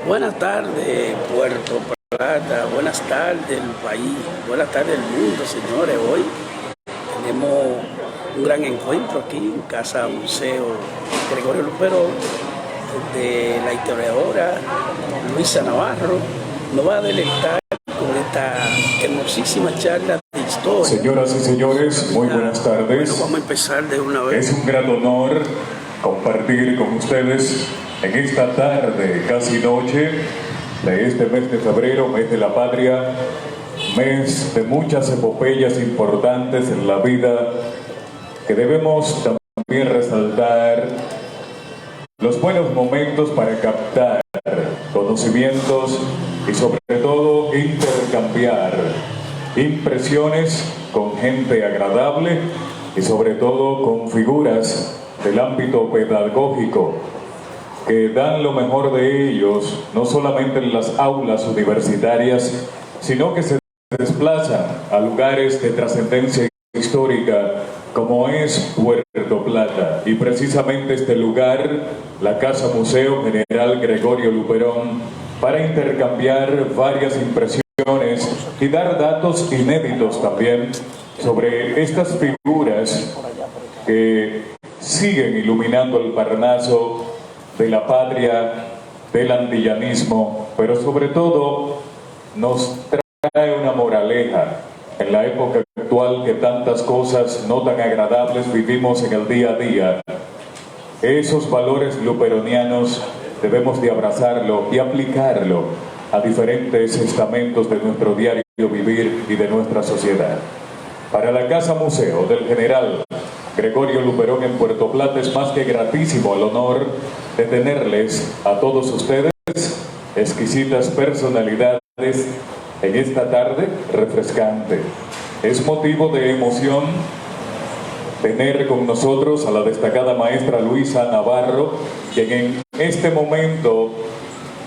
Buenas tardes, Puerto Plata. Buenas tardes, el país. Buenas tardes, el mundo, señores. Hoy tenemos un gran encuentro aquí en Casa Museo Gregorio Luperón, de la historiadora Luisa Navarro. Nos va a deleitar con esta hermosísima charla de historia. Señoras y señores, muy buenas tardes. Bueno, vamos a empezar de una vez. Es un gran honor compartir con ustedes en esta tarde, casi noche, de este mes de febrero, mes de la patria, mes de muchas epopeyas importantes en la vida, que debemos también resaltar los buenos momentos para captar conocimientos y sobre todo intercambiar impresiones con gente agradable y sobre todo con figuras del ámbito pedagógico que dan lo mejor de ellos, no solamente en las aulas universitarias, sino que se desplazan a lugares de trascendencia histórica como es Puerto Plata. Y precisamente este lugar, la Casa Museo General Gregorio Luperón, para intercambiar varias impresiones y dar datos inéditos también sobre estas figuras que siguen iluminando el Parnaso de la patria, del antillanismo, pero sobre todo nos trae una moraleja en la época actual que tantas cosas no tan agradables vivimos en el día a día. Esos valores luperonianos debemos de abrazarlo y aplicarlo a diferentes estamentos de nuestro diario vivir y de nuestra sociedad. Para la Casa Museo del General Gregorio Luperón en Puerto Plata es más que gratísimo el honor de tenerles a todos ustedes, exquisitas personalidades, en esta tarde refrescante. Es motivo de emoción tener con nosotros a la destacada maestra Luisa Navarro, quien en este momento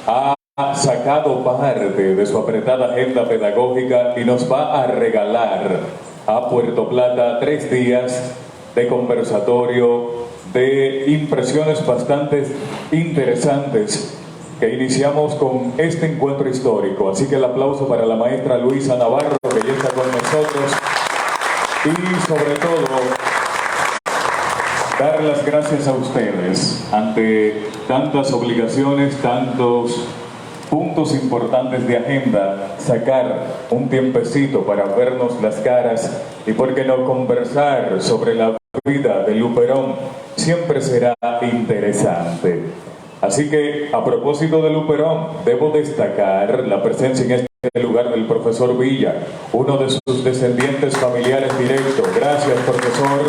ha sacado parte de su apretada agenda pedagógica y nos va a regalar a Puerto Plata 3 días de conversatorio, de impresiones bastante interesantes que iniciamos con este encuentro histórico. Así que el aplauso para la maestra Luisa Navarro, que ya está con nosotros, y sobre todo dar las gracias a ustedes ante tantas obligaciones, tantos puntos importantes de agenda, sacar un tiempecito para vernos las caras y por qué no conversar sobre la vida de Luperón siempre será interesante. Así que a propósito de Luperón, debo destacar la presencia en este lugar del profesor Villa, uno de sus descendientes familiares directos. Gracias, profesor,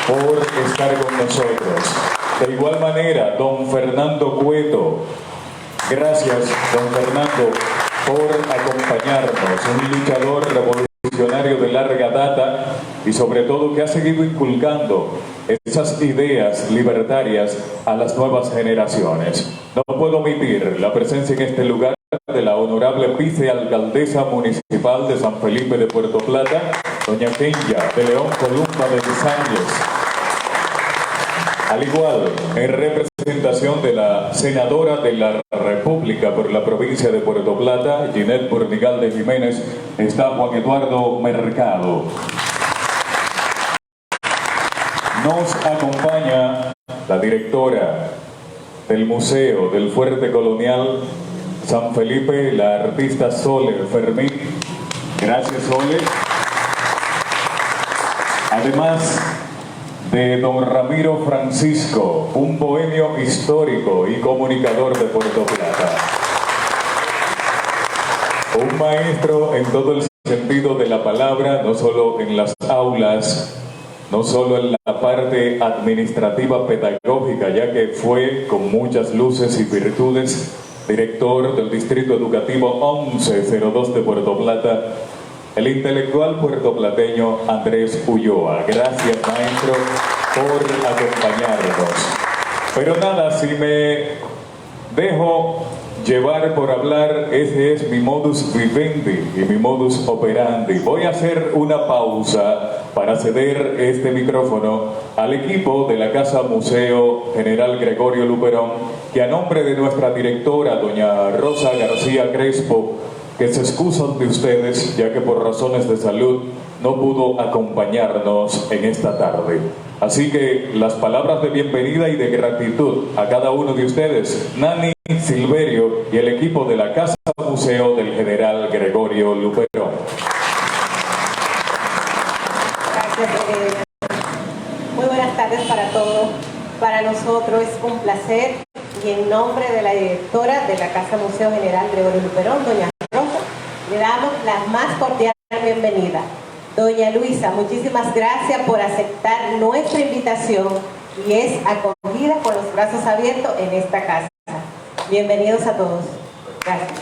por estar con nosotros. De igual manera, don Fernando Cueto. Gracias, don Fernando, por acompañarnos, un luchador revolucionario de larga data y sobre todo que ha seguido inculcando esas ideas libertarias a las nuevas generaciones. No puedo omitir la presencia en este lugar de la honorable vicealcaldesa municipal de San Felipe de Puerto Plata, doña Kenya de León Columba de Los Ángeles. Al igual, en representación de la senadora de la República por la provincia de Puerto Plata, Ginette Bornigal de Jiménez, está Juan Eduardo Mercado. Nos acompaña la directora del Museo del Fuerte Colonial San Felipe, la artista Sole Fermín. Gracias, Sole. Además de don Ramiro Francisco, un bohemio histórico y comunicador de Puerto Plata. Un maestro en todo el sentido de la palabra, no solo en las aulas, no solo en la parte administrativa pedagógica, ya que fue con muchas luces y virtudes director del Distrito Educativo 1102 de Puerto Plata, el intelectual puertoplateño Andrés Ulloa. Gracias, maestro, por acompañarnos. Pero nada, si me dejo llevar por hablar. Ese es mi modus vivendi y mi modus operandi. Voy a hacer una pausa para ceder este micrófono al equipo de la Casa Museo General Gregorio Luperón, que a nombre de nuestra directora, doña Rosa García Crespo, que se excusan de ustedes ya que por razones de salud no pudo acompañarnos en esta tarde. Así que las palabras de bienvenida y de gratitud a cada uno de ustedes, Nani, Silverio y el equipo de la Casa Museo del General Gregorio Luperón. Gracias. Muy buenas tardes para todos. Para nosotros es un placer y en nombre de la directora de la Casa Museo General Gregorio Luperón, doña Rosa, le damos la más cordial bienvenida. Doña Luisa, muchísimas gracias por aceptar nuestra invitación y es acogida con los brazos abiertos en esta casa. Bienvenidos a todos. Gracias.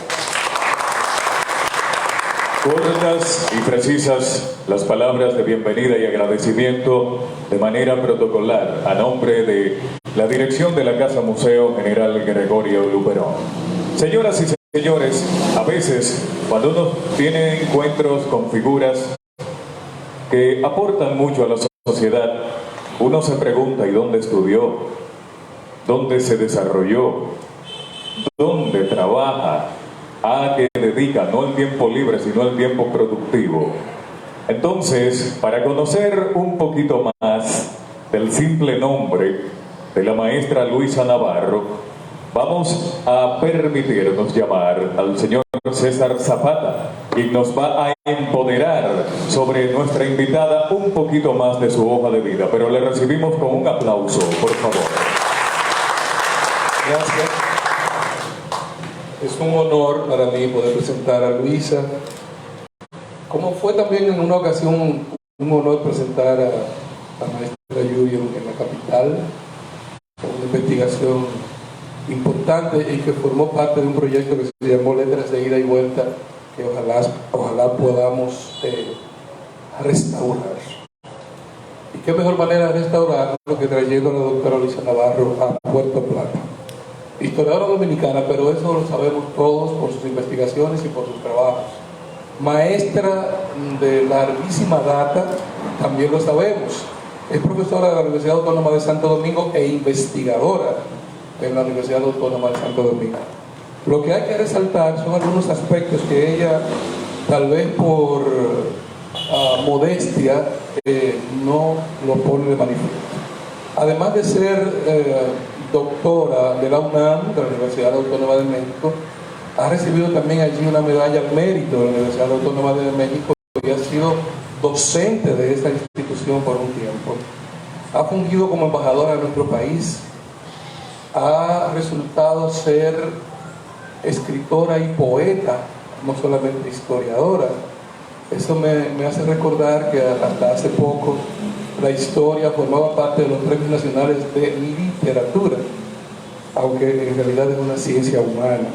Cortas y precisas las palabras de bienvenida y agradecimiento de manera protocolar a nombre de la dirección de la Casa Museo General Gregorio Luperón. Señoras y señores, a veces cuando uno tiene encuentros con figuras que aportan mucho a la sociedad, uno se pregunta: ¿y dónde estudió? ¿Dónde se desarrolló? ¿Dónde trabaja? ¿A qué dedica? No el tiempo libre, sino el tiempo productivo. Entonces, para conocer un poquito más del simple nombre de la maestra Luisa Navarro, vamos a permitirnos llamar al señor César Zapata, quien nos va a empoderar sobre nuestra invitada un poquito más de su hoja de vida. Pero le recibimos con un aplauso, por favor. Gracias. Es un honor para mí poder presentar a Luisa, como fue también en una ocasión un honor presentar a la maestra Yuri en la capital, con una investigación importante y que formó parte de un proyecto que se llamó Letras de Ida y Vuelta, que ojalá podamos restaurar. Y qué mejor manera de restaurarlo que trayendo a la doctora Luisa Navarro a Puerto Plata. Historiadora dominicana, pero eso lo sabemos todos por sus investigaciones y por sus trabajos. Maestra de larguísima data, también lo sabemos. Es profesora de la Universidad Autónoma de Santo Domingo e investigadora en la Universidad Autónoma de Santo Domingo. Lo que hay que resaltar son algunos aspectos que ella, tal vez por modestia, no lo pone de manifiesto. Además de ser doctora de la UNAM, de la Universidad Autónoma de México, ha recibido también allí una medalla al mérito de la Universidad Autónoma de México y ha sido docente de esta institución por un tiempo. Ha fungido como embajadora de nuestro país, ha resultado ser escritora y poeta, no solamente historiadora. Eso me hace recordar que hasta hace poco la historia formaba parte de los premios nacionales de literatura, aunque en realidad es una ciencia humana.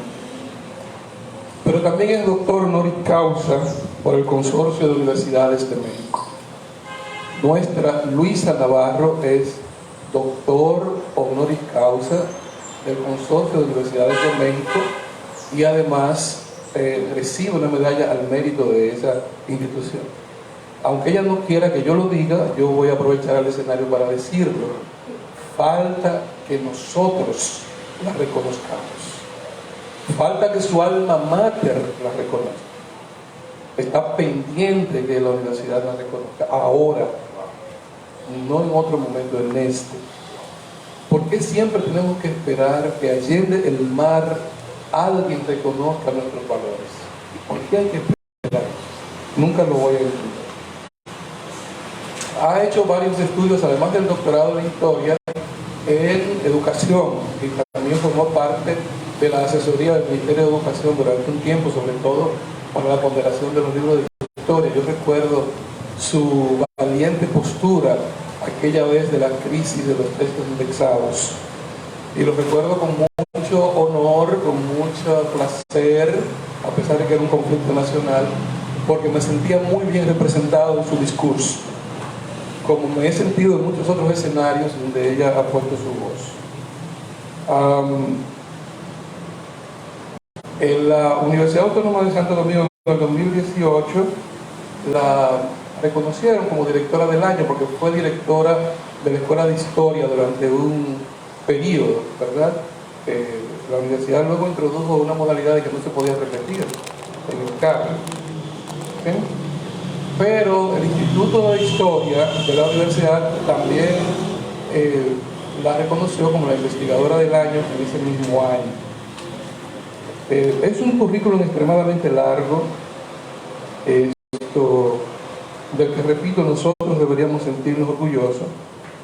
Pero también es doctor honoris causa por el Consorcio de Universidades de México. Nuestra Luisa Navarro es doctor honoris causa del Consorcio de Universidades de México y además recibe una medalla al mérito de esa institución. Aunque ella no quiera que yo lo diga, yo voy a aprovechar el escenario para decirlo. Falta que nosotros la reconozcamos. Falta que su alma mater la reconozca. Está pendiente que la universidad la reconozca ahora, no en otro momento, en este. ¿Por qué siempre tenemos que esperar que allende el mar alguien reconozca nuestros valores? ¿Por qué hay que esperar? Nunca lo voy a entender. Ha hecho varios estudios, además del doctorado en historia, en educación, y también formó parte de la asesoría del Ministerio de Educación durante un tiempo, sobre todo para la ponderación de los libros de historia. Yo recuerdo su valiente postura aquella vez de la crisis de los textos indexados, y lo recuerdo con mucho honor, con mucho placer, a pesar de que era un conflicto nacional, porque me sentía muy bien representado en su discurso, como me he sentido en muchos otros escenarios donde ella ha puesto su voz. En la Universidad Autónoma de Santo Domingo en el 2018 la reconocieron como directora del año porque fue directora de la Escuela de Historia durante un periodo, ¿verdad? La universidad luego introdujo una modalidad de que no se podía repetir en el cargo. ¿Sí? Pero el Instituto de Historia de la universidad también la reconoció como la investigadora del año en ese mismo año. Es un currículum extremadamente largo, del que, repito, nosotros deberíamos sentirnos orgullosos.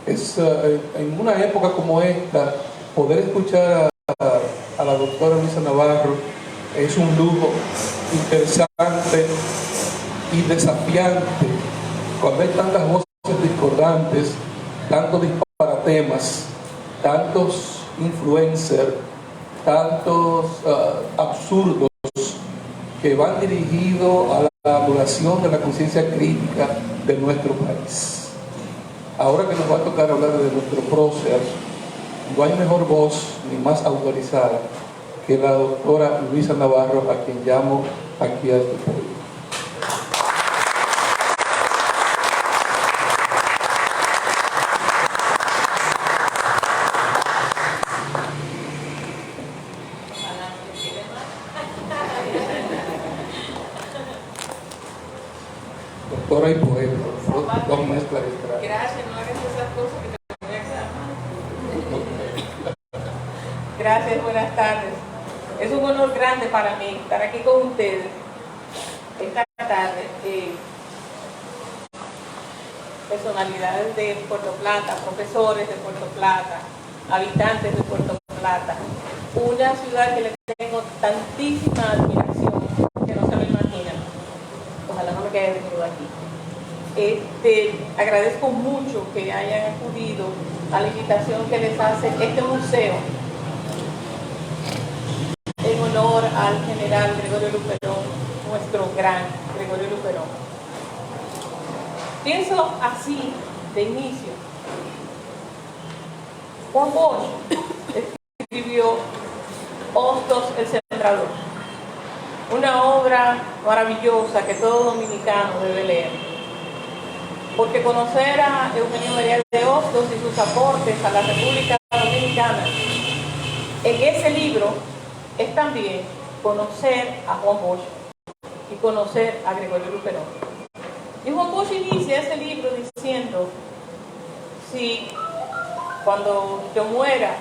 En una época como esta, poder escuchar a la doctora Luisa Navarro es un lujo interesante y desafiante cuando hay tantas voces discordantes, tantos disparatemas, tantos influencers, tantos absurdos que van dirigidos a la anulación de la conciencia crítica de nuestro país. Ahora que nos va a tocar hablar de nuestro prócer, no hay mejor voz ni más autorizada que la doctora Luisa Navarro, a quien llamo aquí a este podio. Doctora y poeta, dos mezclas extrañas. Gracias, no hagas esas cosas que te voy a quedar. Gracias, buenas tardes. Es un honor grande para mí estar aquí con ustedes esta tarde. Personalidades de Puerto Plata, profesores de Puerto Plata, habitantes de Puerto Plata. Una ciudad que le tengo tantísima admiración que no se lo imaginan. Ojalá no me quede venido aquí. Agradezco mucho que hayan acudido a la invitación que les hace este museo en honor al general Gregorio Luperón, nuestro gran Gregorio Luperón. Pienso así de inicio. Juan Bosch escribió Hostos el Sembrador, una obra maravillosa que todo dominicano debe leer. Porque conocer a Eugenio María de Hostos y sus aportes a la República Dominicana en ese libro es también conocer a Juan Bosch y conocer a Gregorio Luperón. Y Juan Bosch inicia ese libro diciendo: si cuando yo muera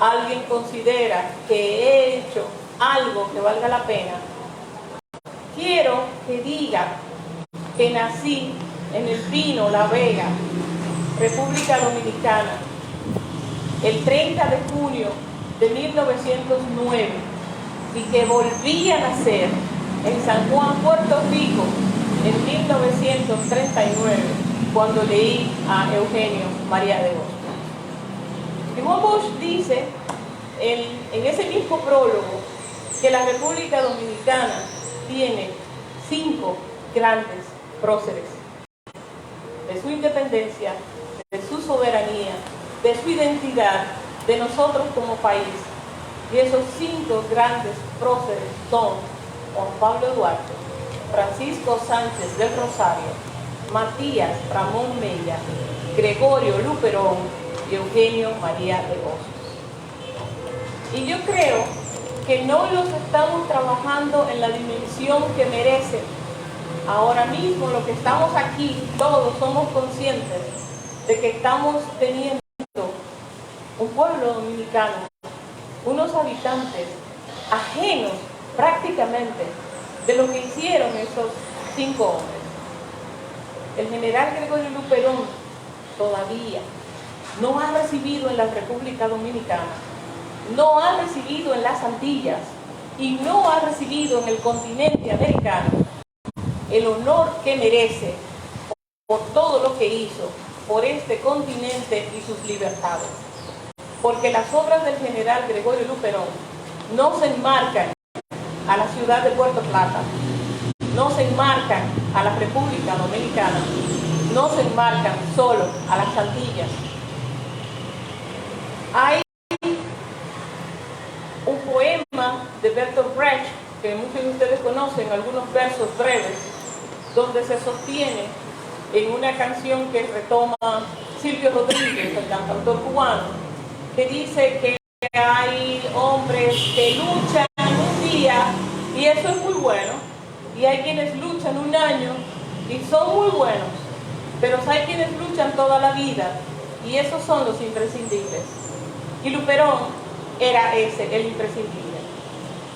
alguien considera que he hecho algo que valga la pena, quiero que diga que nací en El Pino, La Vega, República Dominicana, el 30 de junio de 1909 y que volví a nacer en San Juan, Puerto Rico, en 1939, cuando leí a Eugenio María de Hostos. Y Juan Bosch dice en ese mismo prólogo que la República Dominicana tiene 5 grandes próceres de su independencia, de su soberanía, de su identidad, de nosotros como país. Y esos 5 grandes próceres son Juan Pablo Duarte, Francisco Sánchez del Rosario, Matías Ramón Mella, Gregorio Luperón y Eugenio María de Hostos. Y yo creo que no los estamos trabajando en la dimensión que merecen. Ahora mismo, lo que estamos aquí, todos somos conscientes de que estamos teniendo un pueblo dominicano, unos habitantes ajenos prácticamente de lo que hicieron esos 5 hombres. El general Gregorio Luperón todavía no ha recibido en la República Dominicana, no ha recibido en las Antillas y no ha recibido en el continente americano el honor que merece por todo lo que hizo por este continente y sus libertades. Porque las obras del general Gregorio Luperón no se enmarcan a la ciudad de Puerto Plata, no se enmarcan a la República Dominicana, no se enmarcan solo a las Antillas. Hay un poema de Bertolt conocen algunos versos breves donde se sostiene en una canción que retoma Silvio Rodríguez, el cantautor cubano, que dice que hay hombres que luchan un día y eso es muy bueno, y hay quienes luchan un año y son muy buenos, pero hay quienes luchan toda la vida y esos son los imprescindibles. Y Luperón era ese, el imprescindible.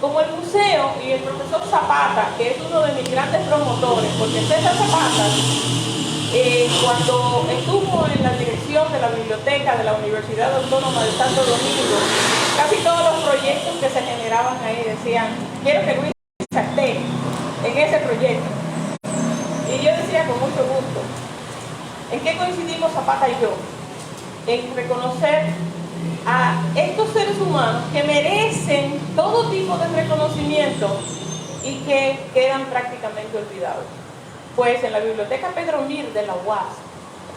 Como el museo y el profesor Zapata, que es uno de mis grandes promotores, porque César Zapata, cuando estuvo en la dirección de la biblioteca de la Universidad Autónoma de Santo Domingo, casi todos los proyectos que se generaban ahí decían, quiero que Luis esté en ese proyecto. Y yo decía con mucho gusto, ¿en qué coincidimos Zapata y yo? En reconocer a estos seres humanos que merecen todo tipo de reconocimiento y que quedan prácticamente olvidados. Pues en la biblioteca Pedro Mir de la UAS,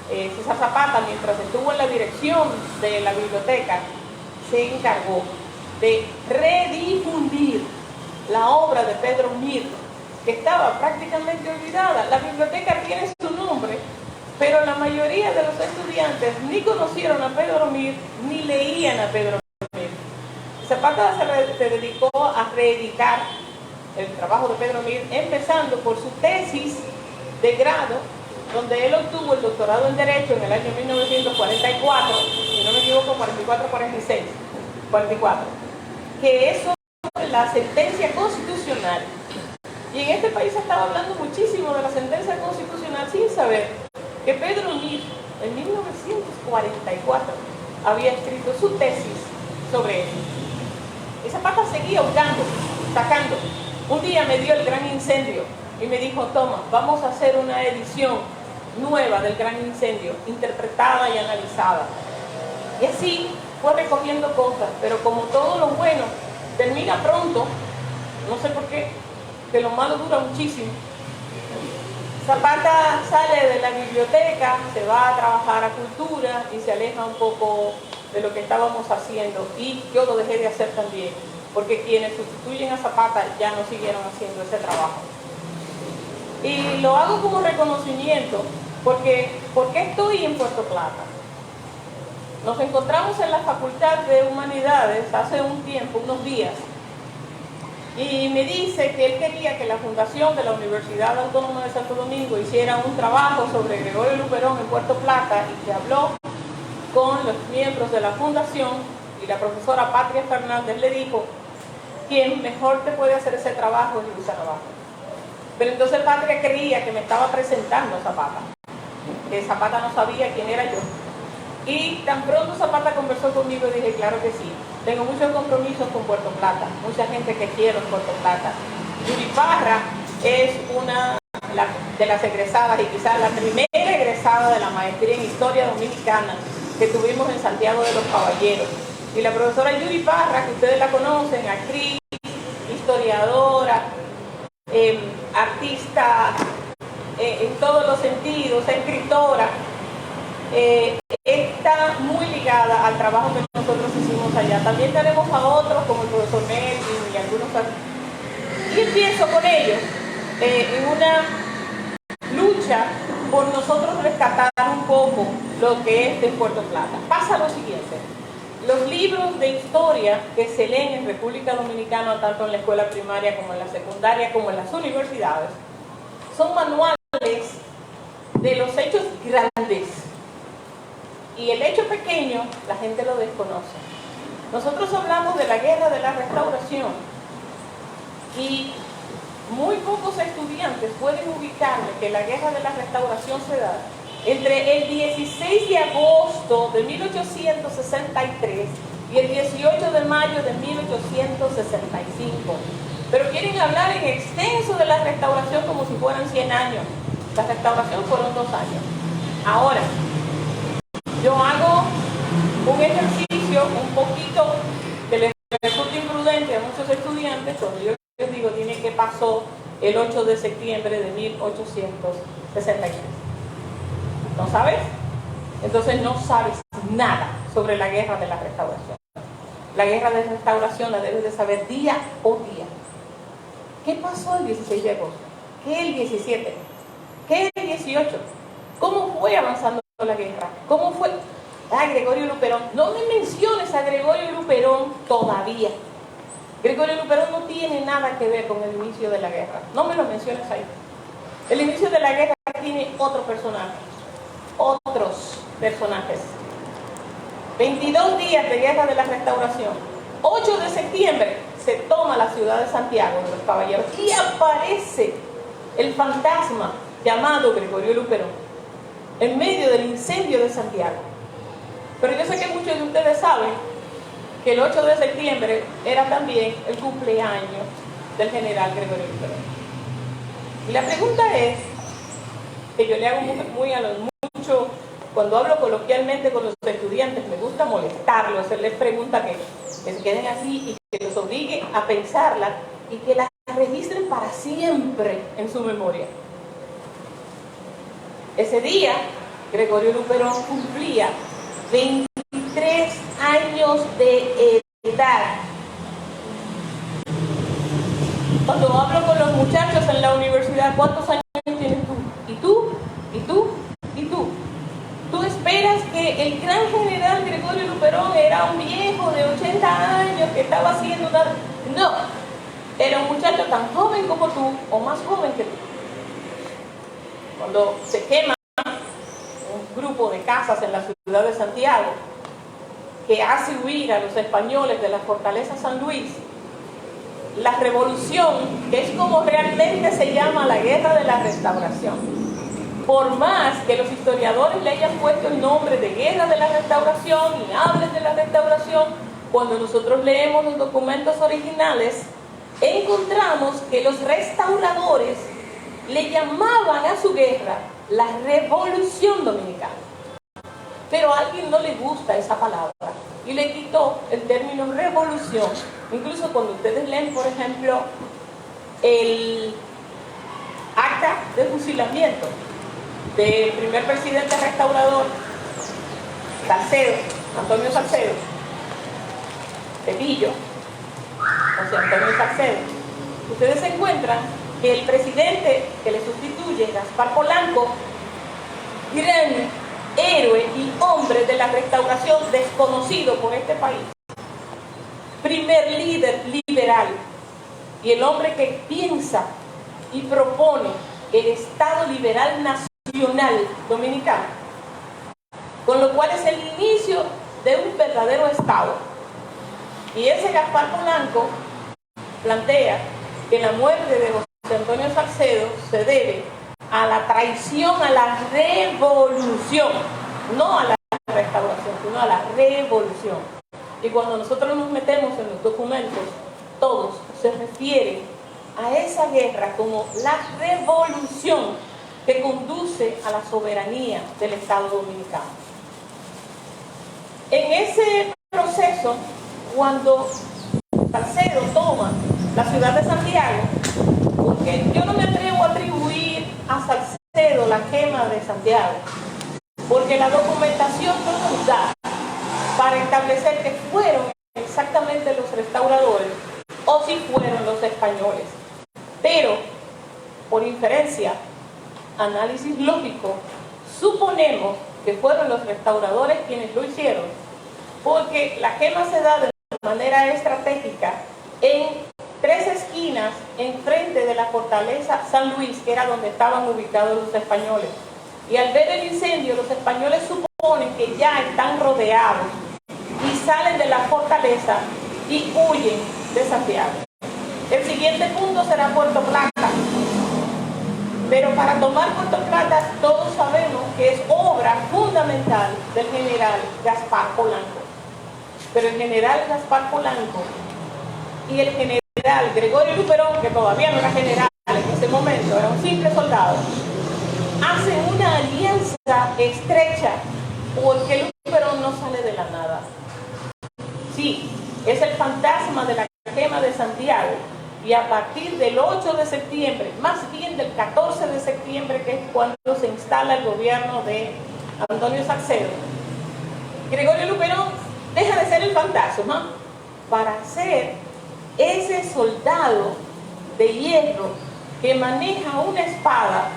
César Zapata, mientras estuvo en la dirección de la biblioteca, se encargó de redifundir la obra de Pedro Mir, que estaba prácticamente olvidada. La biblioteca tiene su nombre, pero la mayoría de los estudiantes ni conocieron a Pedro Mir, ni leían a Pedro Mir. Zapata se dedicó a reeditar el trabajo de Pedro Mir, empezando por su tesis de grado, donde él obtuvo el doctorado en Derecho en el año 1944, si no me equivoco, 44-46, 44, que es sobre la sentencia constitucional. Y en este país se estaba hablando muchísimo de la sentencia constitucional sin saber que Pedro Mir, en 1944, había escrito su tesis sobre eso. Y Zapata seguía hurgando, sacando. Un día me dio el gran incendio y me dijo, toma, vamos a hacer una edición nueva del gran incendio, interpretada y analizada. Y así fue recogiendo cosas, pero como todo lo bueno termina pronto, no sé por qué, que lo malo dura muchísimo. Zapata sale de la biblioteca, se va a trabajar a cultura y se aleja un poco de lo que estábamos haciendo, y yo lo dejé de hacer también, porque quienes sustituyen a Zapata ya no siguieron haciendo ese trabajo. Y lo hago como reconocimiento, porque ¿por qué estoy en Puerto Plata? Nos encontramos en la Facultad de Humanidades hace un tiempo, unos días, y me dice que él quería que la fundación de la Universidad Autónoma de Santo Domingo hiciera un trabajo sobre Gregorio Luperón en Puerto Plata, y que habló con los miembros de la fundación, y la profesora Patria Fernández le dijo, quien mejor te puede hacer ese trabajo es Luis Aravajo. Pero entonces Patria creía que me estaba presentando a Zapata, que Zapata no sabía quién era yo. Y tan pronto Zapata conversó conmigo, dije, claro que sí, tengo muchos compromisos con Puerto Plata, mucha gente que quiero en Puerto Plata. Yuri Parra es una de las egresadas, y quizás la primera egresada de la maestría en Historia Dominicana que tuvimos en Santiago de los Caballeros. Y la profesora Yuri Parra, que ustedes la conocen, actriz, historiadora, artista en todos los sentidos, escritora, está muy ligada al trabajo que nosotros hicimos allá. También tenemos a otros como el profesor Melvin y algunos otros. Y empiezo con ellos en una lucha por nosotros rescatar un poco lo que es de Puerto Plata. Pasa lo siguiente. Los libros de historia que se leen en República Dominicana, tanto en la escuela primaria como en la secundaria, como en las universidades, son manuales de los hechos grandes. Y el hecho pequeño, la gente lo desconoce. Nosotros hablamos de la Guerra de la Restauración y muy pocos estudiantes pueden ubicarle que la Guerra de la Restauración se da entre el 16 de agosto de 1863 y el 18 de mayo de 1865. Pero quieren hablar en extenso de la restauración como si fueran 100 años. La restauración fueron 2 años. Ahora, yo hago un ejercicio un poquito que les resulta imprudente a muchos estudiantes cuando yo les digo, dime qué pasó el 8 de septiembre de 1863. ¿No sabes? Entonces no sabes nada sobre la Guerra de la Restauración. La Guerra de la Restauración la debes de saber día por día. ¿Qué pasó el 16 de agosto? ¿Qué el 17? ¿Qué el 18? ¿Cómo fue avanzando la guerra? ¿Cómo fue? Gregorio Luperón. No me menciones a Gregorio Luperón todavía. Gregorio Luperón no tiene nada que ver con el inicio de la guerra. No me lo menciones ahí. El inicio de la guerra tiene otro personaje. Otros personajes. 22 días de guerra de la Restauración. 8 de septiembre se toma la ciudad de Santiago de los Caballeros y aparece el fantasma llamado Gregorio Luperón en medio del incendio de Santiago. Pero yo sé que muchos de ustedes saben que el 8 de septiembre era también el cumpleaños del general Gregorio Luperón. Y la pregunta es, que yo le hago muy a los muchos, cuando hablo coloquialmente con los estudiantes, me gusta molestarlos, hacerles preguntas que se queden así y que los obligue a pensarlas y que las registren para siempre en su memoria. Ese día, Gregorio Luperón cumplía 23 años de edad. Cuando hablo con los muchachos en la universidad, ¿cuántos años tienes tú? ¿Y tú? ¿Y tú? ¿Y tú? ¿Tú esperas que el gran general Gregorio Luperón era un viejo de 80 años que estaba haciendo nada? No, era un muchacho tan joven como tú o más joven que tú. Cuando se quema un grupo de casas en la ciudad de Santiago que hace huir a los españoles de la fortaleza San Luis, la revolución, que es como realmente se llama la guerra de la Restauración, por más que los historiadores le hayan puesto el nombre de guerra de la Restauración y hablen de la Restauración, cuando nosotros leemos los documentos originales, encontramos que los restauradores le llamaban a su guerra la Revolución Dominicana. Pero a alguien no le gusta esa palabra y le quitó el término revolución. Incluso cuando ustedes leen, por ejemplo, el acta de fusilamiento del primer presidente restaurador, Salcedo, Antonio Salcedo, Pepillo, José Antonio Salcedo, ustedes encuentran que el presidente que le sustituye, Gaspar Polanco, gran héroe y hombre de la restauración desconocido por este país, primer líder liberal y el hombre que piensa y propone el Estado Liberal Nacional Dominicano, con lo cual es el inicio de un verdadero Estado. Y ese Gaspar Polanco plantea que la muerte de José Antonio Salcedo se debe a la traición a la revolución, no a la restauración, sino a la revolución. Y cuando nosotros nos metemos en los documentos, todos se refieren a esa guerra como la revolución que conduce a la soberanía del Estado Dominicano. En ese proceso, cuando Salcedo toma la ciudad de Santiago, porque yo no me atrevo a atribuir a Salcedo la quema de Santiago, porque la documentación no nos da para establecer que fueron exactamente los restauradores o si fueron los españoles. Pero, por inferencia, análisis lógico, suponemos que fueron los restauradores quienes lo hicieron, porque la quema se da de manera estratégica en 3 esquinas enfrente de la fortaleza San Luis, que era donde estaban ubicados los españoles. Y al ver el incendio, los españoles suponen que ya están rodeados y salen de la fortaleza y huyen de Santiago. El siguiente punto será Puerto Plata. Pero para tomar Puerto Plata, todos sabemos que es obra fundamental del general Gaspar Polanco. Pero el general Gaspar Polanco y el general Gregorio Luperón, que todavía no era general en ese momento, era un simple soldado, hacen una alianza estrecha porque Luperón no sale de la nada. Sí, es el fantasma de la quema de Santiago, y a partir del 8 de septiembre, más bien del 14 de septiembre, que es cuando se instala el gobierno de Antonio Salcedo, Gregorio Luperón deja de ser el fantasma para ser ese soldado de hierro que maneja una espada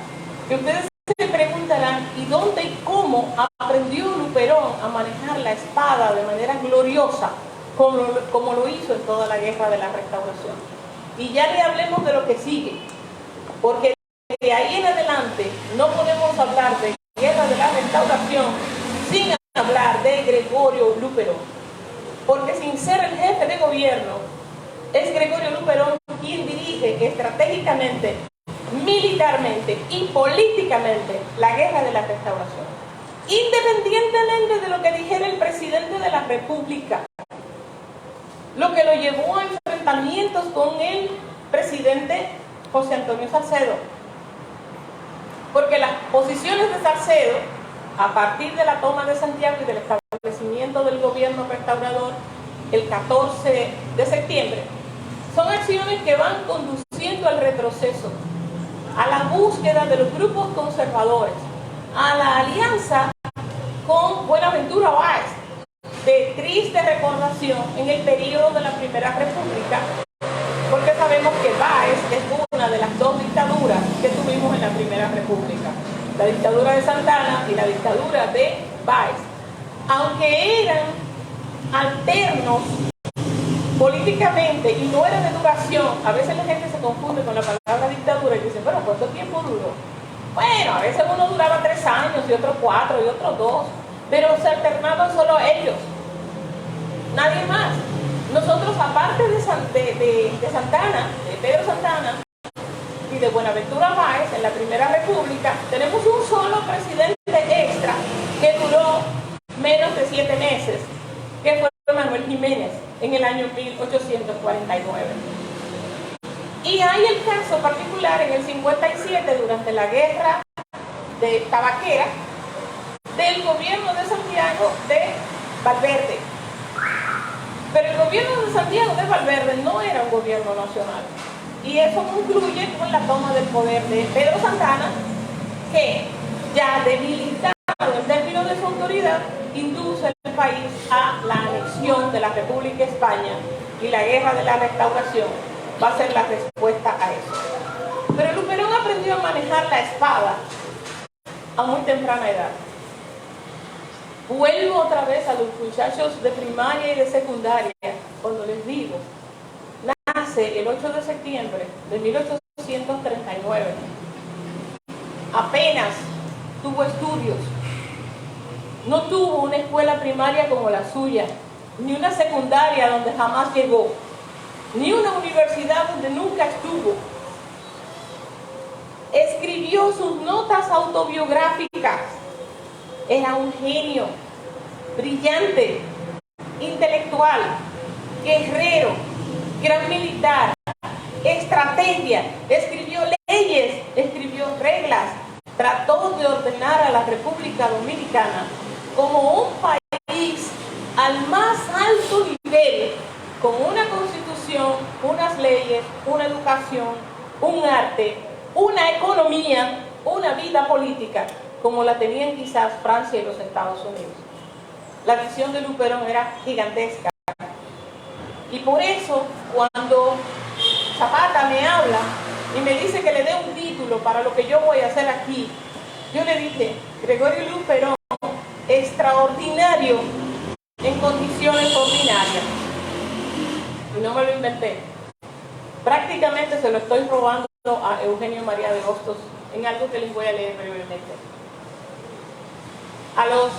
que ustedes se preguntarán, ¿y dónde y cómo aprendió Luperón a manejar la espada de manera gloriosa como lo hizo en toda la guerra de la Restauración? Y ya le hablemos de lo que sigue, porque de ahí en adelante no podemos hablar de guerra de la Restauración sin hablar de Gregorio Luperón, porque sin ser el jefe de gobierno, es Gregorio Luperón quien dirige estratégicamente, militarmente y políticamente la guerra de la Restauración, independientemente de lo que dijera el presidente de la República, lo que lo llevó a enfrentamientos con el presidente José Antonio Salcedo, porque las posiciones de Salcedo, a partir de la toma de Santiago y del establecimiento del gobierno restaurador el 14 de septiembre, son acciones que van conduciendo al retroceso, a la búsqueda de los grupos conservadores, a la alianza con Buenaventura Báez, de triste recordación en el periodo de la Primera República, porque sabemos que Báez es una de las dos dictaduras que tuvimos en la Primera República, la dictadura de Santana y la dictadura de Báez. Aunque eran alternos políticamente y no eran de duración, a veces la gente se confunde con la palabra dictadura y dice, bueno, ¿cuánto tiempo duró? Bueno, a veces uno duraba 3 años y otro 4 y otro 2, pero se alternaban solo ellos, nadie más. Nosotros, aparte de Santana, de Pedro Santana y de Buenaventura Báez en la Primera República, tenemos un solo presidente extra que duró menos de 7 meses, que fue Manuel Jiménez en el año 1849. Y hay el caso particular en el 57, durante la guerra de Tabaquera, del gobierno de Santiago de Valverde. Pero el gobierno de Santiago de Valverde no era un gobierno nacional. Y eso concluye con la toma del poder de Pedro Santana, que ya debilitado en términos de su autoridad, induce al país a la anexión de la República España, y la guerra de la Restauración va a ser la respuesta a eso. Pero Luperón aprendió a manejar la espada a muy temprana edad. Vuelvo otra vez a los muchachos de primaria y de secundaria cuando les digo, nace el 8 de septiembre de 1839. Apenas tuvo estudios, no tuvo una escuela primaria como la suya, ni una secundaria donde jamás llegó, ni una universidad donde nunca estuvo. Escribió sus notas autobiográficas. Era un genio, brillante, intelectual, guerrero, gran militar, estrategia, escribió leyes, escribió reglas, trató de ordenar a la República Dominicana como un país al más alto nivel, con una constitución, unas leyes, una educación, un arte, una economía, una vida política, como la tenían quizás Francia y los Estados Unidos. La visión de Luperón era gigantesca. Y por eso, cuando Zapata me habla y me dice que le dé un título para lo que yo voy a hacer aquí, yo le dije, Gregorio Luperón, extraordinario en condiciones ordinarias. Y no me lo inventé. Prácticamente se lo estoy robando a Eugenio María de Hostos en algo que les voy a leer brevemente. A los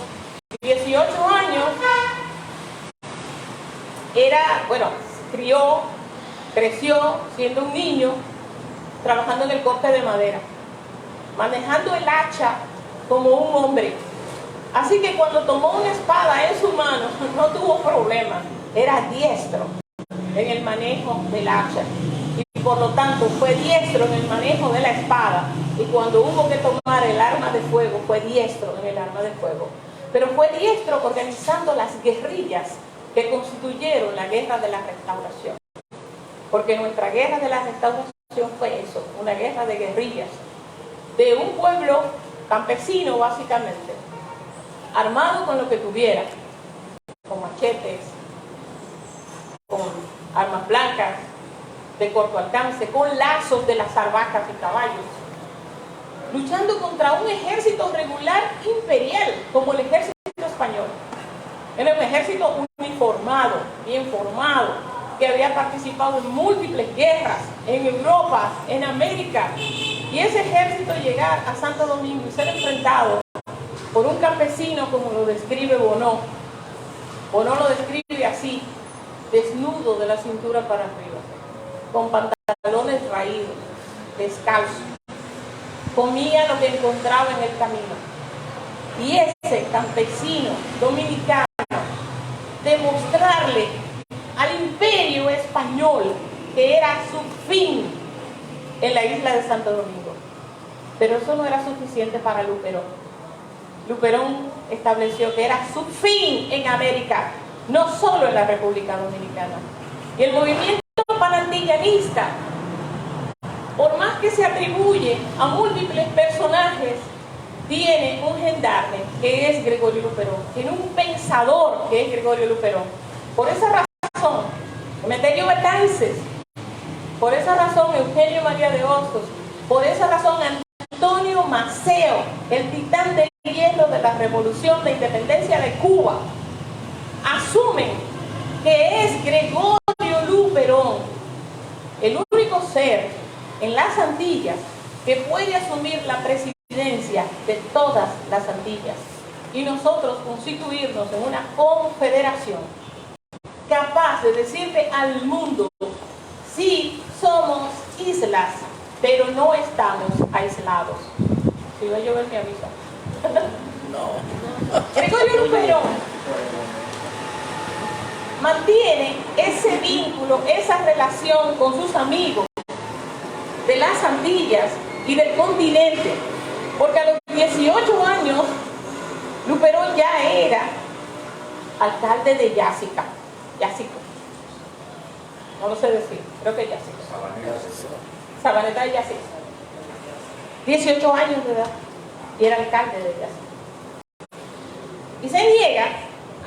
18 años creció siendo un niño, trabajando en el corte de madera, manejando el hacha como un hombre. Así que cuando tomó una espada en su mano, no tuvo problema, era diestro en el manejo del hacha. Y por lo tanto fue diestro en el manejo de la espada, y cuando hubo que tomar el arma de fuego, fue diestro en el arma de fuego. Pero fue diestro organizando las guerrillas que constituyeron la guerra de la Restauración. Porque nuestra guerra de la Restauración fue eso, una guerra de guerrillas, de un pueblo campesino básicamente, armado con lo que tuviera, con machetes, con armas blancas, de corto alcance, con lazos de las vacas y caballos, luchando contra un ejército regular imperial, como el ejército español. Era un ejército uniformado, bien formado, que había participado en múltiples guerras en Europa, en América. Y ese ejército llegar a Santo Domingo y ser enfrentado por un campesino, como lo describe Bonó. Bonó lo describe así: desnudo de la cintura para arriba, con pantalones raídos, descalzo. Comía lo que encontraba en el camino. Y ese campesino dominicano, demostrarle al imperio español que era su fin en la isla de Santo Domingo. Pero eso no era suficiente para Luperón. Luperón estableció que era su fin en América, no solo en la República Dominicana. Y el movimiento panantillanista, por más que se atribuye a múltiples personajes, tiene un gendarme que es Gregorio Luperón, tiene un pensador que es Gregorio Luperón. Por esa razón, Emeterio Betances, por esa razón Eugenio María de Hostos, por esa razón Antonio Maceo, el titán del hierro de la Revolución de Independencia de Cuba, asumen que es Gregorio Luperón el único ser en las Antillas que puede asumir la presidencia de todas las Antillas y nosotros constituirnos en una confederación capaz de decirle al mundo: sí, somos islas, pero no estamos aislados. Si va a llover, me avisa. No. Gregorio Luperón mantiene ese vínculo, esa relación con sus amigos de las Antillas y del continente, porque a los 18 años Luperón ya era alcalde de Yacyca, no lo sé decir, creo que Yacyca, Sabaneta de Yacyca, 18 años de edad, y era alcalde de Yacyca. Y se niega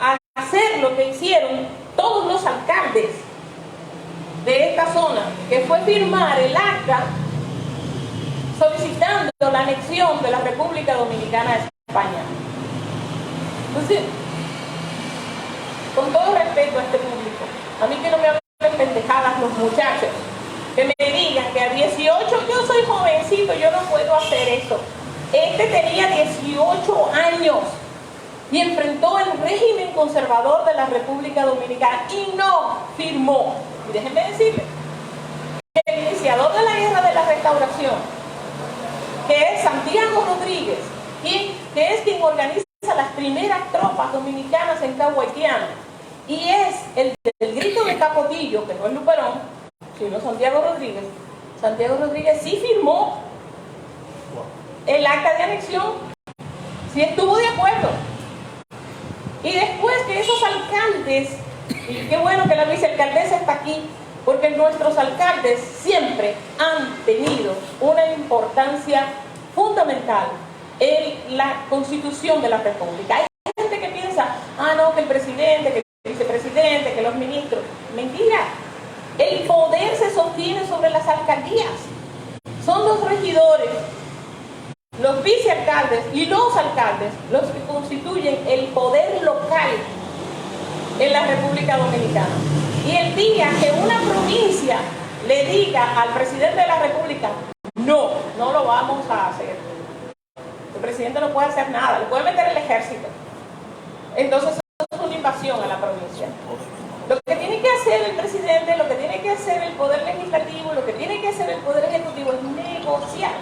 a hacer lo que hicieron todos los alcaldes de esta zona, que fue firmar el acta solicitando la anexión de la República Dominicana a España. Entonces, con todo respeto a este público, a mí que no me hablen pendejadas los muchachos, que me digan que a 18, yo soy jovencito, yo no puedo hacer eso. Este tenía 18 años y enfrentó el régimen conservador de la República Dominicana y no firmó. Y déjenme decirles que el iniciador de la Guerra de la Restauración, que es Santiago Rodríguez, que es quien organiza las primeras tropas dominicanas en Cahuaitiano, y es el del grito de Capotillo, que no es Luperón, sino Santiago Rodríguez sí firmó el acta de anexión, sí estuvo de acuerdo. Y después que esos alcaldes, y qué bueno que la vicealcaldesa está aquí, porque nuestros alcaldes siempre han tenido una importancia fundamental en la constitución de la República. Hay gente que piensa, no, que el presidente, que el vicepresidente, que los ministros. Mentira. El poder se sostiene sobre las alcaldías. Son los regidores, los vicealcaldes y los alcaldes los que constituyen el poder local en la República Dominicana. Y el día que una provincia le diga al presidente de la República: no lo vamos a hacer, el presidente no puede hacer nada, le puede meter el ejército, entonces eso es una invasión a la provincia. Lo que tiene que hacer el presidente, lo que tiene que hacer el poder legislativo, lo que tiene que hacer el poder ejecutivo es negociar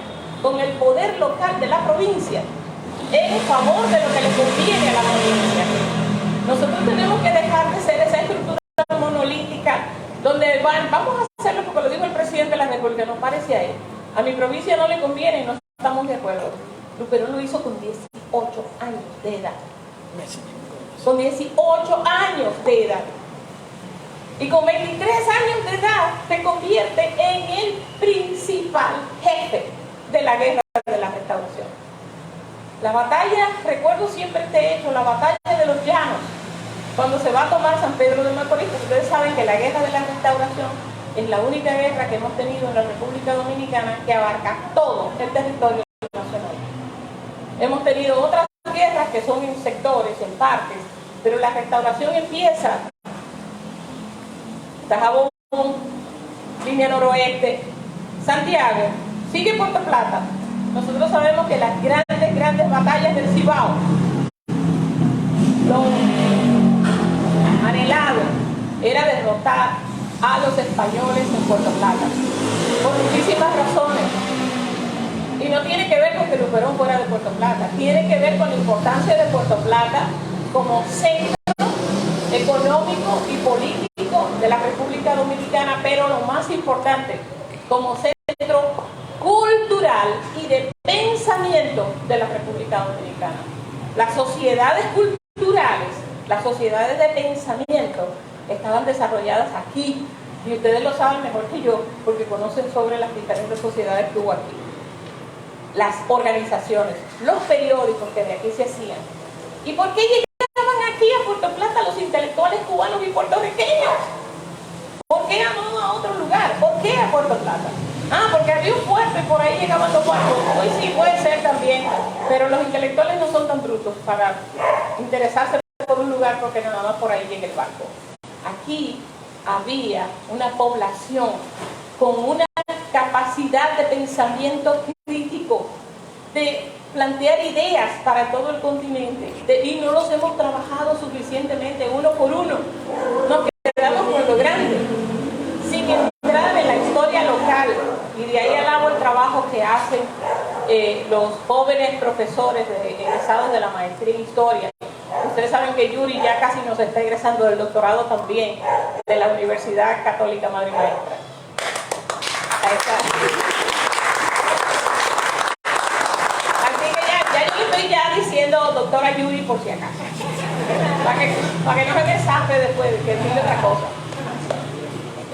con el poder local de la provincia en favor de lo que le conviene a la provincia. Nosotros tenemos que dejar de ser esa estructura monolítica donde vamos a hacerlo porque lo dijo el presidente de la República, no parece a él. A mi provincia no le conviene y no estamos de acuerdo. Luperón lo hizo con 18 años de edad. Con 18 años de edad. Y con 23 años de edad se convierte en el principal jefe de la Guerra de la Restauración. La batalla, recuerdo siempre este hecho, la batalla de los Llanos, cuando se va a tomar San Pedro de Macorís. Ustedes saben que la Guerra de la Restauración es la única guerra que hemos tenido en la República Dominicana que abarca todo el territorio nacional. Hemos tenido otras guerras que son en sectores, en partes, pero la restauración empieza Dajabón, línea noroeste, Santiago, sigue Puerto Plata. Nosotros sabemos que las grandes batallas del Cibao, lo anhelado era derrotar a los españoles en Puerto Plata, por muchísimas razones. Y no tiene que ver con que Luperón fuera de Puerto Plata, tiene que ver con la importancia de Puerto Plata como centro económico y político de la República Dominicana, pero lo más importante, como centro cultural y de pensamiento de la República Dominicana. Las sociedades culturales, las sociedades de pensamiento estaban desarrolladas aquí, y ustedes lo saben mejor que yo, porque conocen sobre las diferentes sociedades que hubo aquí. Las organizaciones, los periódicos que de aquí se hacían. ¿Y por qué llegaban aquí a Puerto Plata los intelectuales cubanos y puertorriqueños? ¿Por qué no a otro lugar? ¿Por qué a Puerto Plata? Ah, porque había un puerto y por ahí llegaban los barcos. Hoy sí puede ser también, pero los intelectuales no son tan brutos para interesarse por un lugar porque nada más por ahí llega el barco. Aquí había una población con una capacidad de pensamiento crítico, de plantear ideas para todo el continente, y no los hemos trabajado suficientemente uno por uno. Nos quedamos con lo grande, sin entrar en la historia local, y de ahí alabo el trabajo que hacen los jóvenes profesores egresados de la maestría en historia. Ustedes saben que Yuri ya casi nos está egresando del doctorado también de la Universidad Católica Madre y Maestra. Ahí está. Así que ya yo estoy ya diciendo doctora Yuri por si acaso, para que no se me zafe después de que diga otra cosa.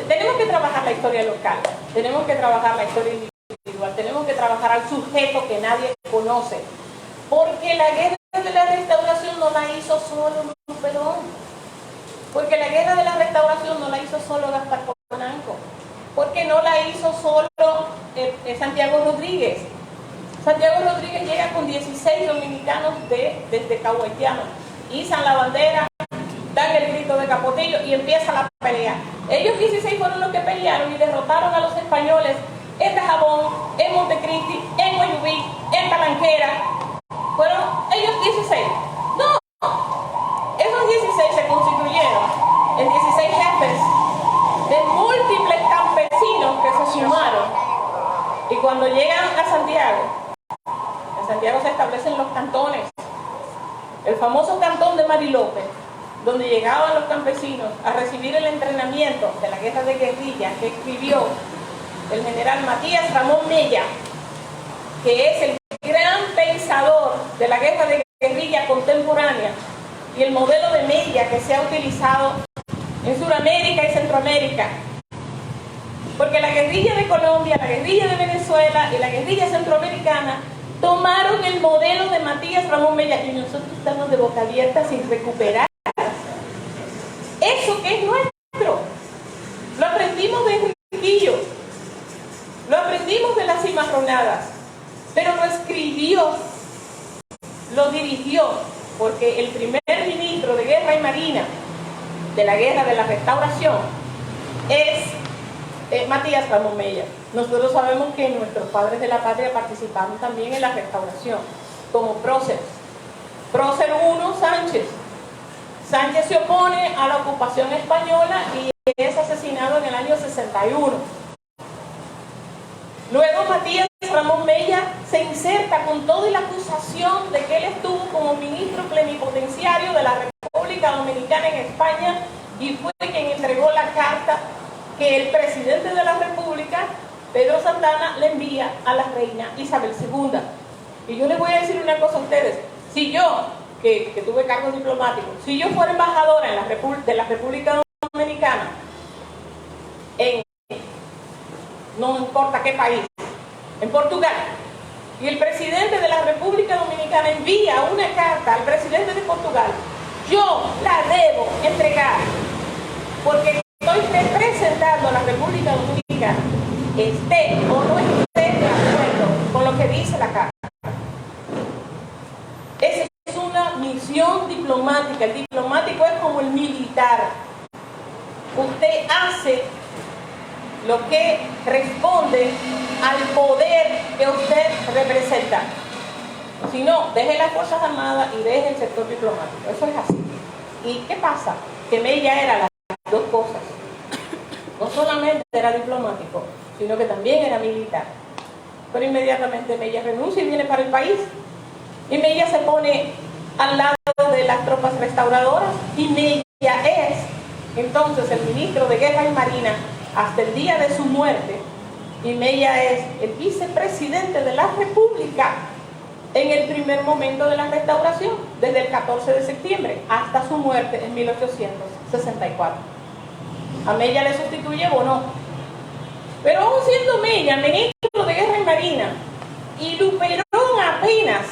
Tenemos que trabajar la historia local, tenemos que trabajar la historia individual, tenemos que trabajar al sujeto que nadie conoce, porque la guerra de la restauración no la hizo solo Luperón, porque la guerra de la restauración no la hizo solo Gaspar Polanco, porque no la hizo solo Santiago Rodríguez. Santiago Rodríguez llega con 16 dominicanos desde Cahuaytiano, izan la bandera, dan el grito de Capotillo y empieza la pelea. Ellos 16 fueron los que pelearon y derrotaron a los españoles en Dajabón, en Montecristi, en Guayubí, en Palanquera. Fueron ellos 16. No, esos 16 se constituyeron en 16 jefes de múltiples campesinos que se sumaron. Y cuando llegan a Santiago se establecen los cantones. El famoso cantón de Marilópez, donde llegaban los campesinos a recibir el entrenamiento de la guerra de guerrilla que escribió el general Matías Ramón Mella, que es el gran pensador de la guerra de guerrilla contemporánea y el modelo de Mella que se ha utilizado en Sudamérica y Centroamérica. Porque la guerrilla de Colombia, la guerrilla de Venezuela y la guerrilla centroamericana tomaron el modelo de Matías Ramón Mella y nosotros estamos de boca abierta sin recuperar eso que es nuestro. Lo aprendimos de Enriquillo, lo aprendimos de las cimarronadas, pero lo escribió, lo dirigió, porque el primer ministro de Guerra y Marina de la Guerra de la Restauración es Matías Ramón Mella. Nosotros sabemos que nuestros padres de la patria participaron también en la restauración, como próceres. Prócer 1, Sánchez. Sánchez se opone a la ocupación española y es asesinado en el año 61. Luego Matías Ramón Mella se inserta con toda la acusación de que él estuvo como ministro plenipotenciario de la República Dominicana en España y fue quien entregó la carta que el presidente de la República, Pedro Santana, le envía a la reina Isabel II. Y yo les voy a decir una cosa a ustedes. Si yo, que tuve cargos diplomáticos, si yo fuera embajadora de la República Dominicana, no importa qué país, en Portugal, y el presidente de la República Dominicana envía una carta al presidente de Portugal, yo la debo entregar, porque estoy representando representando a la República Dominicana esté o no esté de acuerdo con lo que dice la Carta. Esa es una misión diplomática. El diplomático es como el militar. Usted hace lo que responde al poder que usted representa. Si no, deje las Fuerzas Armadas y deje el sector diplomático. Eso es así. ¿Y qué pasa? Que Mella era las dos cosas. No solamente era diplomático, sino que también era militar. Pero inmediatamente Mella renuncia y viene para el país. Y Mella se pone al lado de las tropas restauradoras y Mella es entonces el ministro de Guerra y Marina hasta el día de su muerte. Y Mella es el vicepresidente de la República en el primer momento de la restauración, desde el 14 de septiembre hasta su muerte en 1864. A Mella le sustituye Bonó. Pero aún siendo Mella ministro de Guerra y Marina y Luperón apenas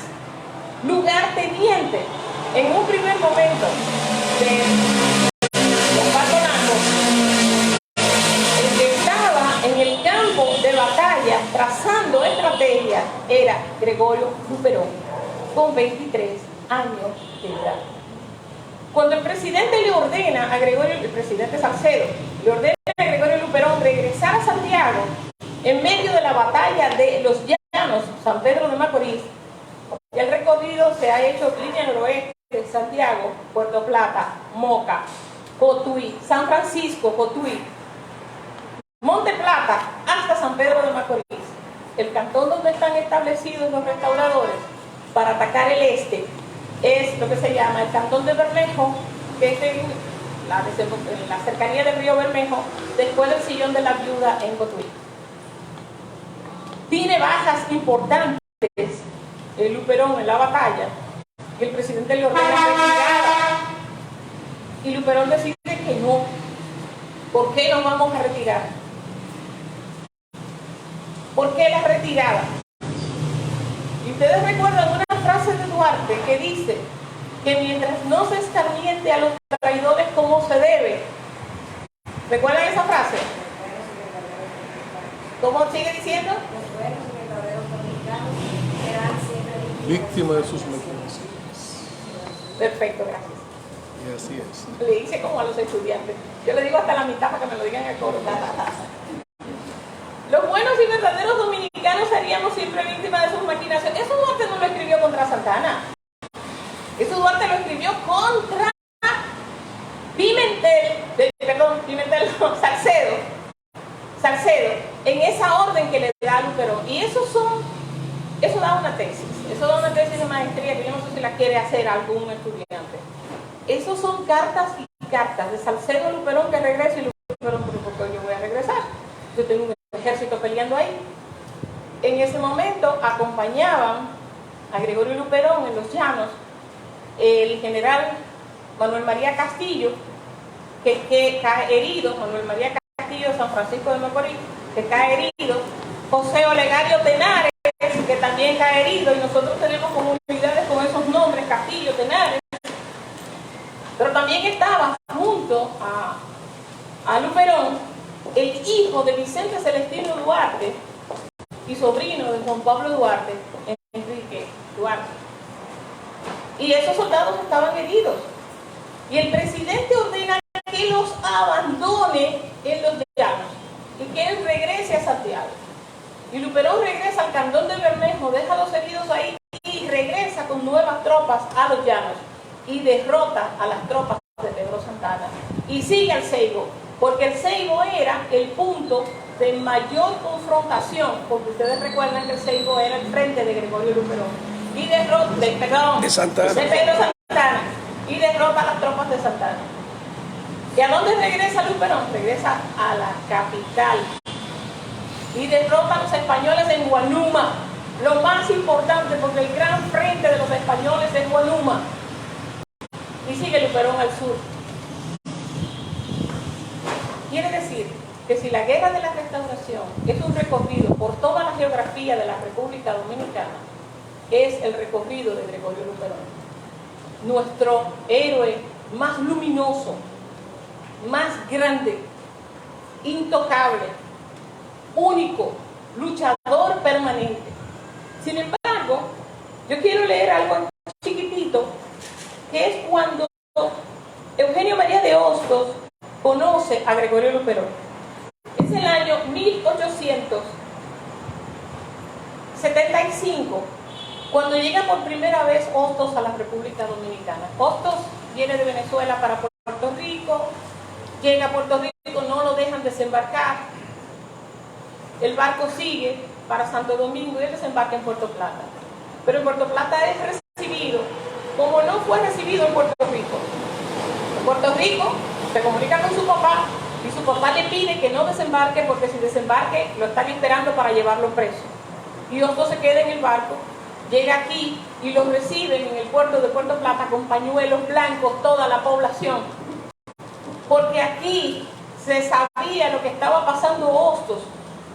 lugarteniente en un primer momento de patronato, el que estaba en el campo de batalla trazando estrategias era Gregorio Luperón, con 23 años de edad. Cuando el presidente le ordena a Gregorio, el presidente Salcedo, le ordena a Gregorio Luperón regresar a Santiago en medio de la batalla de los Llanos, San Pedro de Macorís, y el recorrido se ha hecho línea noroeste, Santiago, Puerto Plata, Moca, Cotuí, San Francisco, Cotuí, Monte Plata, hasta San Pedro de Macorís, el cantón donde están establecidos los restauradores para atacar el este. Es lo que se llama el cantón de Bermejo, que es en la cercanía del río Bermejo, después del Sillón de la Viuda en Cotuí. Tiene bajas importantes el Luperón en la batalla, y el presidente le ordena retirada. Y Luperón decide que no. ¿Por qué nos vamos a retirar? ¿Por qué la retirada? Y ustedes recuerdan una frase de Duarte que dice que mientras no se escarmiente a los traidores como se debe. ¿Recuerdan esa frase? ¿Cómo sigue diciendo? Víctima de sus mecanismos. Perfecto, gracias. Y así es. Le hice como a los estudiantes. Yo le digo hasta la mitad para que me lo digan en el coro. Los buenos y verdaderos dominicanos seríamos siempre víctimas de sus maquinaciones. Eso Duarte no lo escribió contra Santana. Eso Duarte lo escribió contra Salcedo, en esa orden que le da a Luperón. Y eso da una tesis de maestría, que yo no sé si la quiere hacer algún estudiante. Esos son cartas y cartas de Salcedo a Luperón que regresa, y Luperón, ¿por qué yo voy a regresar? Yo tengo un ejército peleando ahí. En ese momento acompañaban a Gregorio Luperón en los Llanos el general Manuel María Castillo, que cae herido, Manuel María Castillo de San Francisco de Macorís, que cae herido, José Olegario Tenares, que también cae herido, y nosotros tenemos comunidades con esos nombres, Castillo, Tenares. Pero también estaba junto a Luperón el hijo de Vicente Celestino Duarte y sobrino de Juan Pablo Duarte, Enrique Duarte. Y esos soldados estaban heridos. Y el presidente ordena que los abandone en los Llanos y que él regrese a Santiago. Y Luperón regresa al cantón de Bermejo, deja a los heridos ahí y regresa con nuevas tropas a los Llanos y derrota a las tropas de Pedro Santana y sigue al Seibo, porque el Seibo era el punto de mayor confrontación, porque ustedes recuerdan que el Seibo era el frente de Gregorio Luperón y derrota de Pedro Santana y derrota a las tropas de Santana. ¿Y a dónde regresa Luperón? Regresa a la capital y derrota a los españoles en Guanuma, lo más importante, porque el gran frente de los españoles es Guanuma, y sigue Luperón al sur. Quiere decir que si la guerra de la restauración es un recorrido por toda la geografía de la República Dominicana, es el recorrido de Gregorio Luperón, nuestro héroe más luminoso, más grande, intocable, único, luchador permanente. Sin embargo, yo quiero leer algo chiquitito, que es cuando Eugenio María de Hostos conoce a Gregorio Luperón. Es el año 1875, cuando llega por primera vez Hostos a la República Dominicana. Hostos viene de Venezuela para Puerto Rico, llega a Puerto Rico, no lo dejan desembarcar, el barco sigue para Santo Domingo y él desembarca en Puerto Plata. Pero en Puerto Plata es recibido como no fue recibido en Puerto Rico. En Puerto Rico se comunica con su papá y su papá le pide que no desembarque, porque si desembarque lo están esperando para llevarlo preso. Y Hostos se queda en el barco, llega aquí y los reciben en el puerto de Puerto Plata con pañuelos blancos toda la población, porque aquí se sabía lo que estaba pasando Hostos,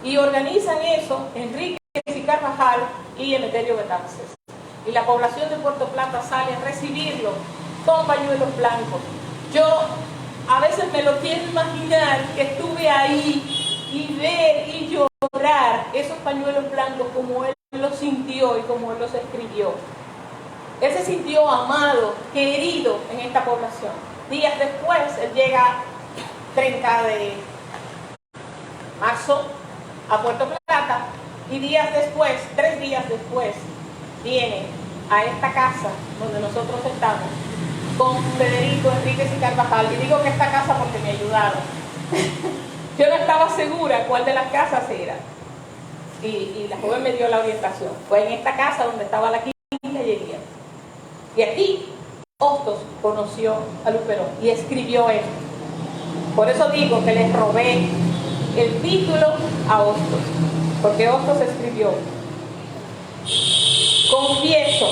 y organizan eso Enrique y Carvajal y Emeterio Betances, y la población de Puerto Plata sale a recibirlo con pañuelos blancos. Yo a veces me lo quiero imaginar, que estuve ahí y ver y llorar esos pañuelos blancos como él los sintió y como él los escribió. Él se sintió amado, querido en esta población. Días después, él llega 30 de marzo a Puerto Plata, y días después, 3 días después, viene a esta casa donde nosotros estamos con Federico Enríquez y Carvajal. Y digo que esta casa porque me ayudaron. Yo no estaba segura cuál de las casas era, y la joven me dio la orientación. Fue en esta casa donde estaba la quinceañería, y aquí Hostos conoció a Luperón y escribió esto. Por eso digo que les robé el título a Hostos, porque Hostos escribió: confieso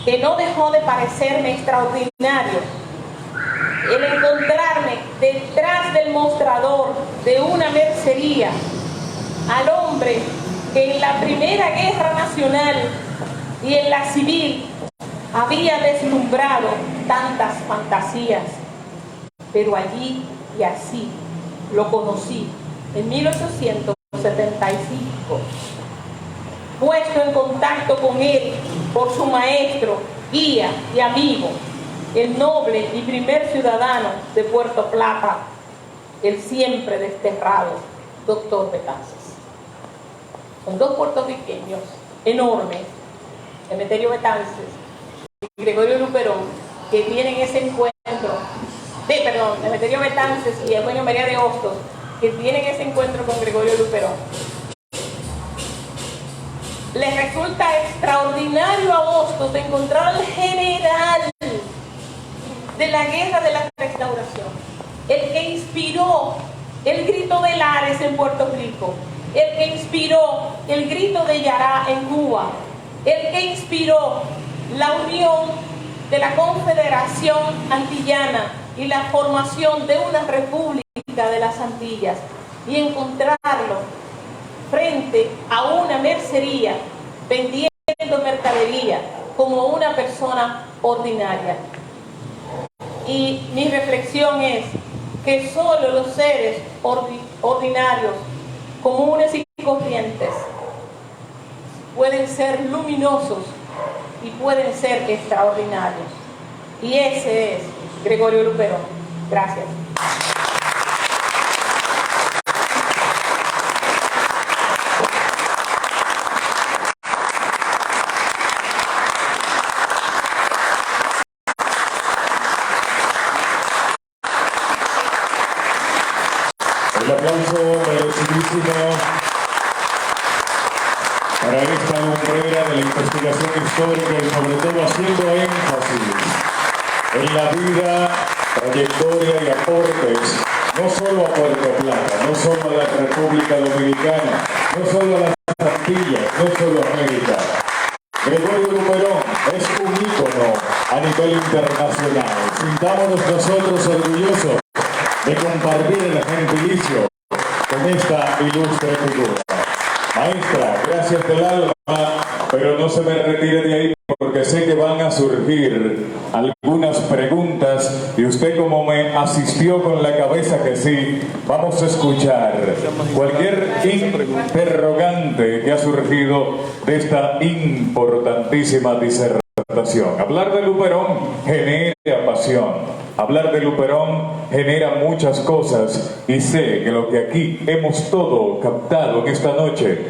que no dejó de parecerme extraordinario el encontrarme detrás del mostrador de una mercería al hombre que en la Primera Guerra Nacional y en la civil había deslumbrado tantas fantasías, pero allí y así lo conocí en 1875, puesto en contacto con él por su maestro, guía y amigo, el noble y primer ciudadano de Puerto Plata, el siempre desterrado doctor Betances. Son dos puertorriqueños enormes, Emeterio Betances y Gregorio Luperón, que tienen ese encuentro, Emeterio Betances y Eugenio María de Hostos, que tienen ese encuentro con Gregorio Luperón. Les resulta extraordinario a Hostos de encontrar al general de la guerra de la Restauración, el que inspiró el grito de Lares en Puerto Rico, el que inspiró el grito de Yará en Cuba, el que inspiró la unión de la Confederación Antillana y la formación de una república de las Antillas, y encontrarlo frente a una mercería vendiendo mercadería como una persona ordinaria. Y mi reflexión es que solo los seres ordinarios, comunes y corrientes, pueden ser luminosos y pueden ser extraordinarios. Y ese es Gregorio Luperón. Gracias. El aplauso merecidísimo para esta hombrera de la investigación histórica y sobre todo haciendo énfasis en la vida, trayectoria y aportes, no solo a Puerto Plata, no solo a la República Dominicana, no solo a las Antillas, no solo a América. Gregorio Luperón es un ícono a nivel internacional. Sintámonos nosotros orgullosos de compartir el gentilicio con esta ilustre figura. Maestra, gracias del alma, pero no se me retire de ahí porque sé que van a surgir algunas preguntas y usted, como me asistió con la cabeza que sí, vamos a escuchar cualquier interrogante que ha surgido de esta importantísima disertación. Hablar de Luperón genera pasión. Hablar de Luperón genera muchas cosas y sé que lo que aquí hemos todo captado en esta noche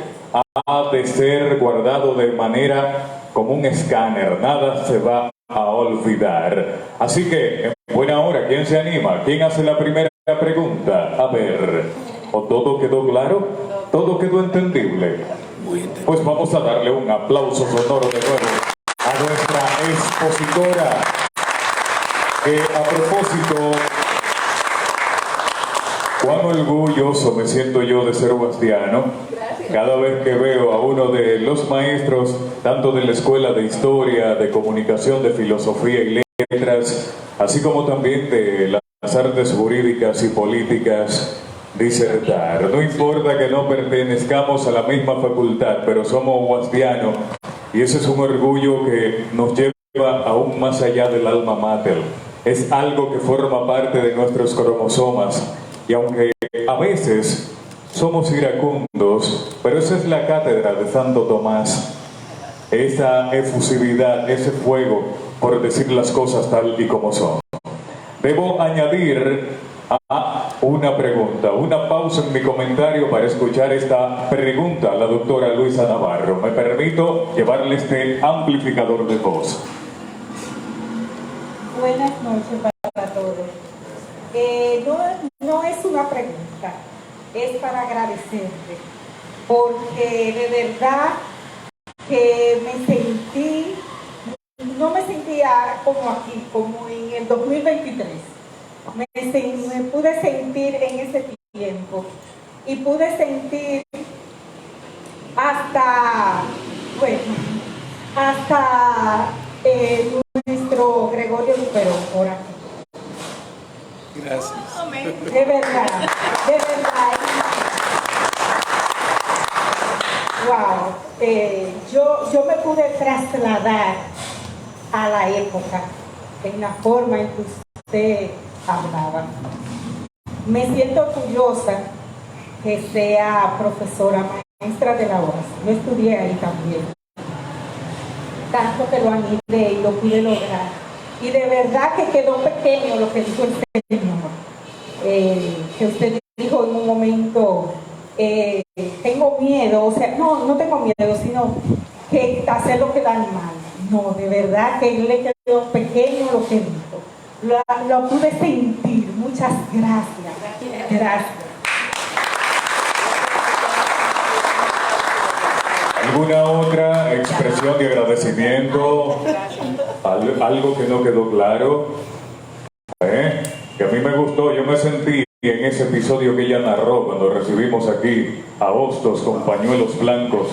ha de ser guardado de manera como un escáner, nada se va a olvidar. Así que, en buena hora, ¿quién se anima? ¿Quién hace la primera pregunta? A ver, ¿o todo quedó claro? ¿Todo quedó entendible? Pues vamos a darle un aplauso sonoro de nuevo a nuestra expositora, que a propósito, cuán orgulloso me siento yo de ser guastiano. Cada vez que veo a uno de los maestros, tanto de la Escuela de Historia, de Comunicación, de Filosofía y Letras, así como también de las artes jurídicas y políticas, disertar. No importa que no pertenezcamos a la misma facultad, pero somos guastianos, y ese es un orgullo que nos lleva aún más allá del alma mater. Es algo que forma parte de nuestros cromosomas, y aunque a veces somos iracundos, pero esa es la cátedra de Santo Tomás, esa efusividad, ese fuego por decir las cosas tal y como son. Debo añadir a una pregunta, una pausa en mi comentario para escuchar esta pregunta a la doctora Luisa Navarro. Me permito llevarle este amplificador de voz. Buenas noches para todos. No es una pregunta, es para agradecerte, porque de verdad que no me sentía como aquí, como en el 2023. Me pude sentir en ese tiempo y pude sentir hasta nuestro Gregorio Luperón por aquí. Gracias. De verdad. Wow. Yo me pude trasladar a la época en la forma en que usted hablaba. Me siento orgullosa que sea profesora maestra de la UAS. Yo estudié ahí también. Tanto que lo anhelé y lo pude lograr. Y de verdad que quedó pequeño lo que dijo el Señor. Que usted dijo en un momento, tengo miedo, o sea, no tengo miedo, sino que hacer lo que da mal. No, de verdad que le quedó pequeño lo que dijo. Lo pude sentir. Muchas gracias. Gracias. ¿Alguna otra expresión de agradecimiento? ¿Algo que no quedó claro? Que a mí me gustó, yo me sentí en ese episodio que ella narró cuando recibimos aquí a Hostos con pañuelos blancos.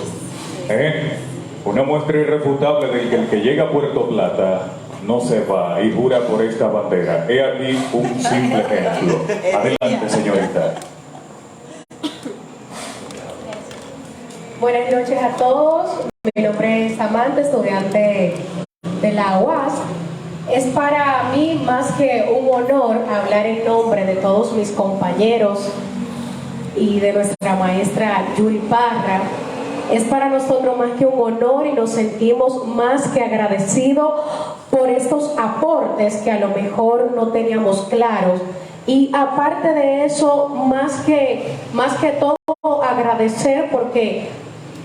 Una muestra irrefutable de que el que llega a Puerto Plata no se va y jura por esta bandera. He aquí un simple ejemplo. Adelante, señorita. Buenas noches a todos. Mi nombre es Samantha, estudiante de la UAS. Es para mí más que un honor hablar en nombre de todos mis compañeros y de nuestra maestra Yuri Parra. Es para nosotros más que un honor y nos sentimos más que agradecidos por estos aportes que a lo mejor no teníamos claros. Y aparte de eso, más que todo agradecer, porque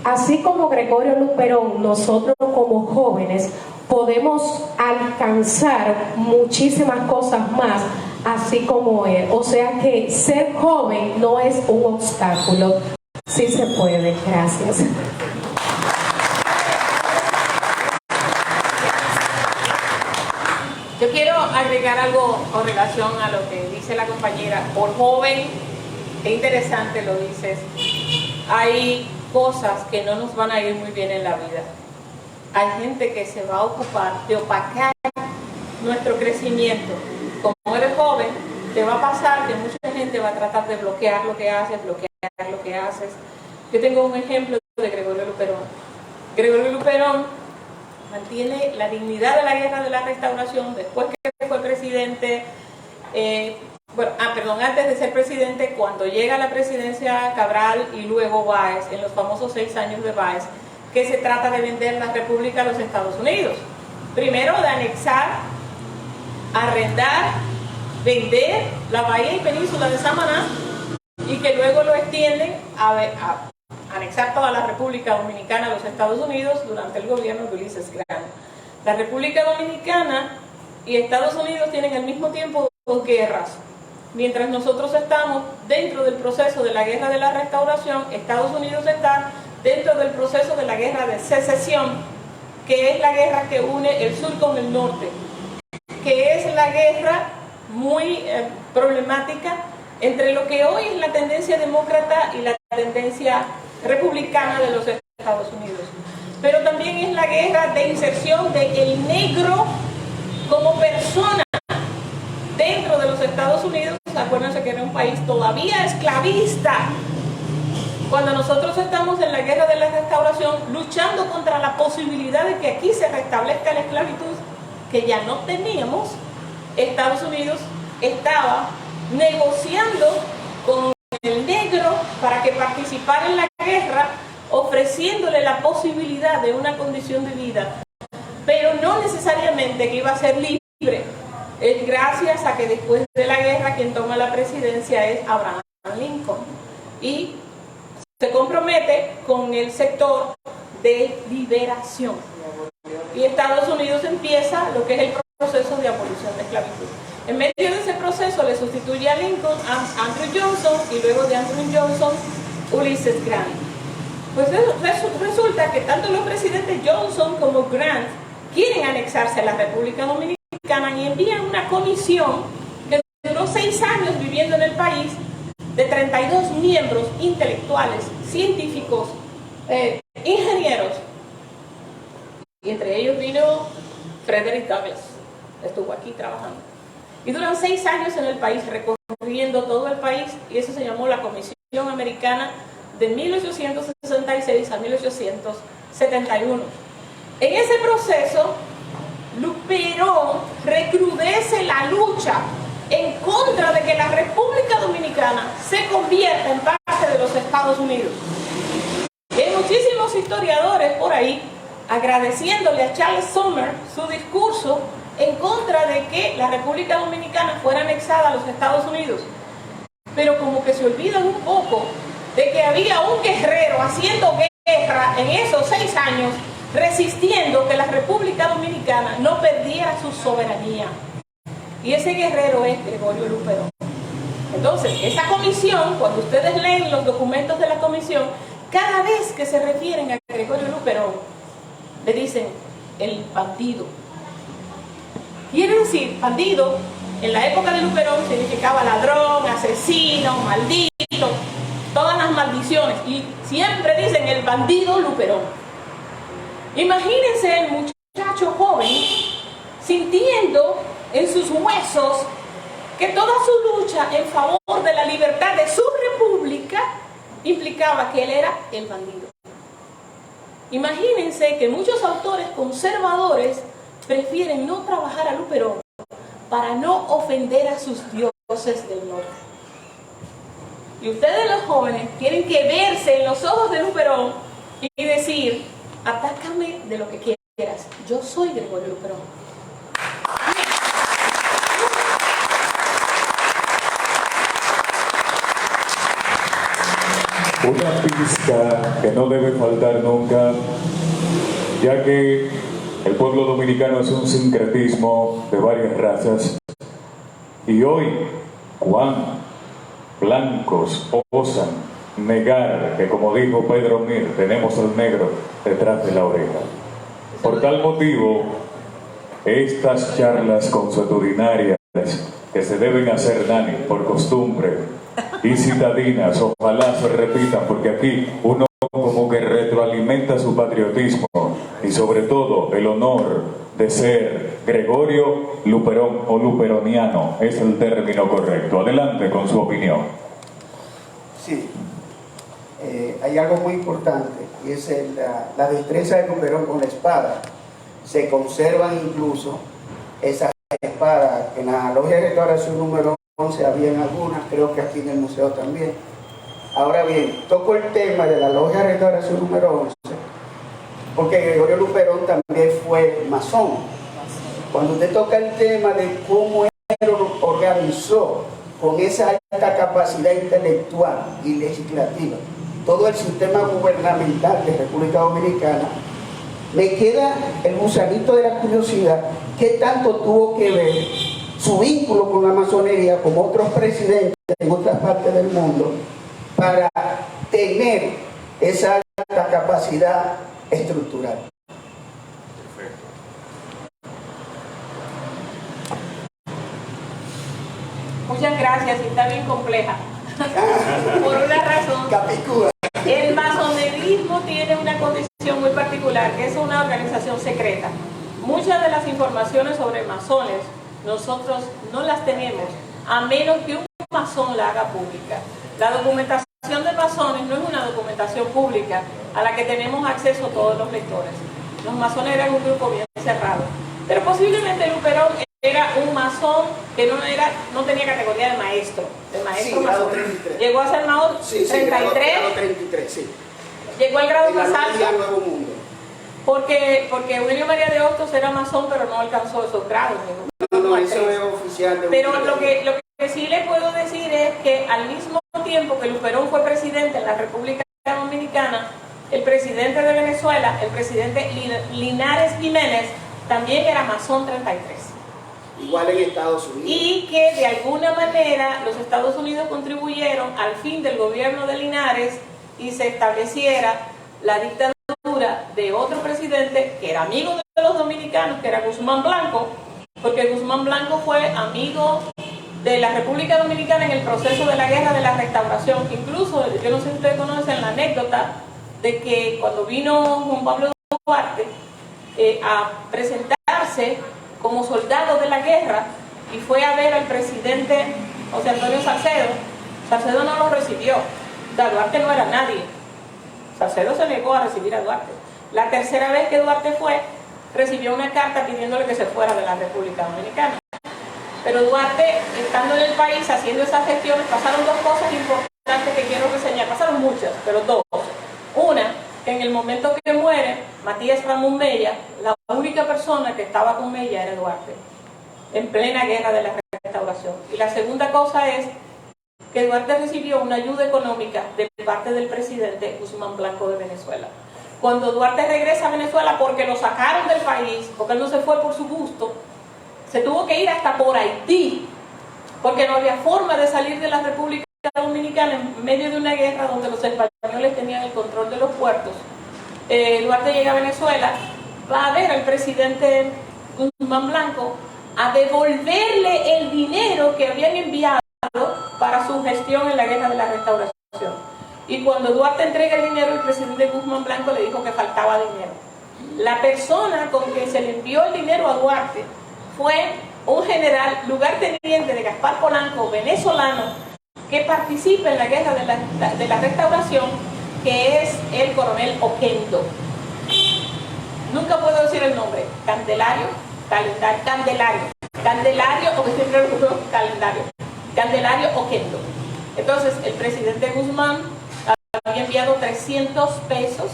así como Gregorio Luperón, nosotros como jóvenes podemos alcanzar muchísimas cosas más, así como él. O sea que ser joven no es un obstáculo, sí se puede. Gracias. Yo quiero agregar algo con relación a lo que dice la compañera. Por joven, qué interesante lo dices. Hay cosas que no nos van a ir muy bien en la vida. Hay gente que se va a ocupar de opacar nuestro crecimiento. Como eres joven, te va a pasar que mucha gente va a tratar de bloquear lo que haces, bloquear lo que haces. Yo tengo un ejemplo de Gregorio Luperón. Gregorio Luperón mantiene la dignidad de la Guerra de la Restauración después que fue presidente, antes de ser presidente, cuando llega a la presidencia Cabral y luego Báez, en los famosos 6 años de Báez, que se trata de vender la República a los Estados Unidos. Primero de anexar, arrendar, vender la bahía y península de Samaná, y que luego lo extienden a anexar toda la República Dominicana a los Estados Unidos durante el gobierno de Ulises Grant. La República Dominicana y Estados Unidos tienen al mismo tiempo 2 guerras. Mientras nosotros estamos dentro del proceso de la Guerra de la Restauración, Estados Unidos está dentro del proceso de la Guerra de Secesión, que es la guerra que une el sur con el norte, que es la guerra muy problemática entre lo que hoy es la tendencia demócrata y la tendencia republicana de los Estados Unidos. Pero también es la guerra de inserción del negro como persona dentro de los Estados Unidos. Acuérdense que era un país todavía esclavista. Cuando nosotros estamos en la Guerra de la Restauración luchando contra la posibilidad de que aquí se restablezca la esclavitud, que ya no teníamos, Estados Unidos estaba negociando con el negro para que participara en la guerra, ofreciéndole la posibilidad de una condición de vida, pero no necesariamente que iba a ser libre. Es gracias a que después de la guerra quien toma la presidencia es Abraham Lincoln y se compromete con el sector de liberación. Y Estados Unidos empieza lo que es el proceso de abolición de esclavitud. En medio de ese proceso le sustituye a Lincoln a Andrew Johnson y luego de Andrew Johnson, Ulysses Grant. Pues resulta que tanto los presidentes Johnson como Grant quieren anexarse a la República Dominicana y envían una comisión que duró 6 años viviendo en el país, de 32 miembros intelectuales, científicos, ingenieros, y entre ellos vino Frederick Douglass, estuvo aquí trabajando. Y duran 6 años en el país, recorriendo todo el país, y eso se llamó la Comisión Americana de 1866 a 1871. En ese proceso, Luperón recrudece la lucha en contra de que la República Dominicana se convierta en parte de los Estados Unidos. Hay muchísimos historiadores por ahí agradeciéndole a Charles Sumner su discurso en contra de que la República Dominicana fuera anexada a los Estados Unidos. Pero como que se olvidan un poco de que había un guerrero haciendo guerra en esos 6 años, resistiendo que la República Dominicana no perdiera su soberanía. Y ese guerrero es Gregorio Luperón. Entonces, esa comisión, cuando ustedes leen los documentos de la comisión, cada vez que se refieren a Gregorio Luperón, le dicen el bandido. Quiere decir, bandido, en la época de Luperón significaba ladrón, asesino, maldito, todas las maldiciones. Y siempre dicen el bandido Luperón. Imagínense el muchacho joven sintiendo en sus huesos que toda su lucha en favor de la libertad de su república implicaba que él era el bandido. Imagínense que muchos autores conservadores prefieren no trabajar a Luperón para no ofender a sus dioses del norte. Y ustedes los jóvenes tienen que verse en los ojos de Luperón y decir: atácame de lo que quieras, yo soy Gregorio Luperón. Una pista que no debe faltar nunca, ya que el pueblo dominicano es un sincretismo de varias razas, y hoy, cuán blancos osan negar que, como dijo Pedro Mir, tenemos al negro detrás de la oreja. Por tal motivo, estas charlas consuetudinarias que se deben hacer, Dani, por costumbre y citadinas, ojalá se repitan, porque aquí uno como que retroalimenta su patriotismo y sobre todo el honor de ser Gregorio Luperón o luperoniano, es el término correcto. Adelante con su opinión. Sí, hay algo muy importante y es la destreza de Luperón con la espada. se conservan incluso esas espadas. En la logia de restauración número 11 habían algunas, creo que aquí en el museo también. Ahora bien, toco el tema de la logia de restauración número 11, porque Gregorio Luperón también fue masón. Cuando usted toca el tema de cómo él organizó con esa alta capacidad intelectual y legislativa todo el sistema gubernamental de República Dominicana, me queda el gusanito de la curiosidad, qué tanto tuvo que ver su vínculo con la masonería, con otros presidentes en otras partes del mundo, para tener esa alta capacidad estructural. Muchas gracias, y está bien compleja. Por una razón. Capicúa. El masonerismo tiene una condición muy particular, que es una organización secreta. Muchas de las informaciones sobre masones nosotros no las tenemos, a menos que un masón la haga pública. La documentación de masones no es una documentación pública a la que tenemos acceso todos los lectores. Los masones eran un grupo bien cerrado. Pero posiblemente Luperón era un masón que no tenía categoría de maestro. De maestro sí, masón. 33. Llegó a ser masón 33. Grado 33, sí. Llegó al grado más alto. Nuevo Mundo. Porque Eugenio María de Hostos era masón, pero no alcanzó esos grados. No, eso es oficial. Pero lo que sí le puedo decir es que al mismo tiempo que Luperón fue presidente en la República Dominicana, el presidente de Venezuela, el presidente Linares Jiménez, también era masón 33. Igual en Estados Unidos. Y que de alguna manera los Estados Unidos contribuyeron al fin del gobierno de Linares y se estableciera la dictadura de otro presidente que era amigo de los dominicanos, que era Guzmán Blanco, porque Guzmán Blanco fue amigo de la República Dominicana en el proceso de la Guerra de la Restauración. Incluso, yo no sé si ustedes conocen la anécdota de que cuando vino Juan Pablo Duarte a presentarse como soldado de la guerra y fue a ver al presidente José Antonio Salcedo, Salcedo no lo recibió. O sea, Duarte no era nadie. Salcedo se negó a recibir a Duarte. La tercera vez que Duarte fue, recibió una carta pidiéndole que se fuera de la República Dominicana. Pero Duarte, estando en el país, haciendo esas gestiones, pasaron dos cosas importantes que quiero reseñar. Pasaron muchas, pero dos. Una, que en el momento que muere Matías Ramón Mella, la única persona que estaba con Mella era Duarte, en plena guerra de la restauración. Y la segunda cosa es que Duarte recibió una ayuda económica de parte del presidente Guzmán Blanco de Venezuela. Cuando Duarte regresa a Venezuela, porque lo sacaron del país, porque él no se fue por su gusto, se tuvo que ir hasta por Haití, porque no había forma de salir de la República Dominicana en medio de una guerra donde los españoles tenían el control de los puertos. Duarte llega a Venezuela, va a ver al presidente Guzmán Blanco a devolverle el dinero que habían enviado para su gestión en la guerra de la restauración. Y cuando Duarte entrega el dinero, el presidente Guzmán Blanco le dijo que faltaba dinero. La persona con que se le envió el dinero a Duarte fue un general lugarteniente de Gaspar Polanco, venezolano, que participa en la guerra de la restauración, que es el coronel Oquendo. Nunca puedo decir el nombre. Candelario, porque siempre lo digo Calendario. Candelario Oquendo. Entonces, el presidente Guzmán había enviado 300 pesos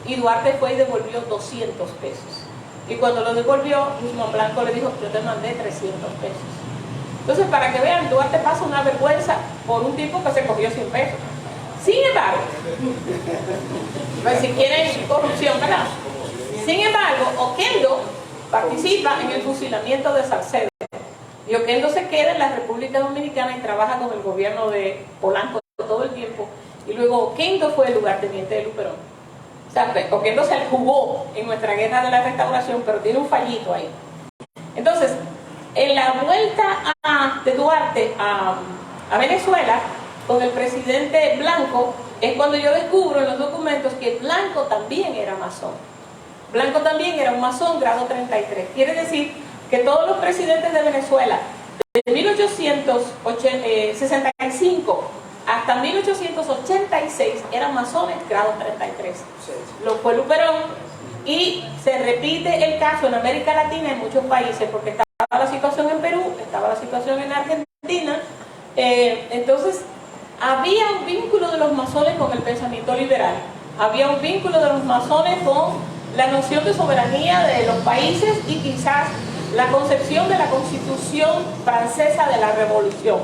y Duarte fue y devolvió 200 pesos. Y cuando lo devolvió, Guzmán Blanco le dijo: yo te mandé 300 pesos. Entonces, para que vean, Duarte pasa una vergüenza por un tipo que se cogió 100 pesos. Sin embargo, pues si quieren corrupción, ¿verdad? Sin embargo, Oquendo participa en el fusilamiento de Salcedo. Y Oquendo se queda en la República Dominicana y trabaja con el gobierno de Polanco todo el tiempo. Y luego Oquendo fue el lugarteniente de Luperón. O sea, Oquendo se jugó en nuestra guerra de la restauración, pero tiene un fallito ahí. Entonces, en la vuelta de Duarte a Venezuela, con el presidente Blanco, es cuando yo descubro en los documentos que Blanco también era masón. Blanco también era un masón grado 33. Quiere decir que todos los presidentes de Venezuela, de 1865 hasta 1886, eran masones grado 33. Lo fue Luperón, Y se repite el caso en América Latina, en muchos países, porque estaba la situación en Perú, estaba la situación en Argentina. Entonces, había un vínculo de los masones con el pensamiento liberal, había un vínculo de los masones con la noción de soberanía de los países y quizás la concepción de la Constitución francesa de la Revolución.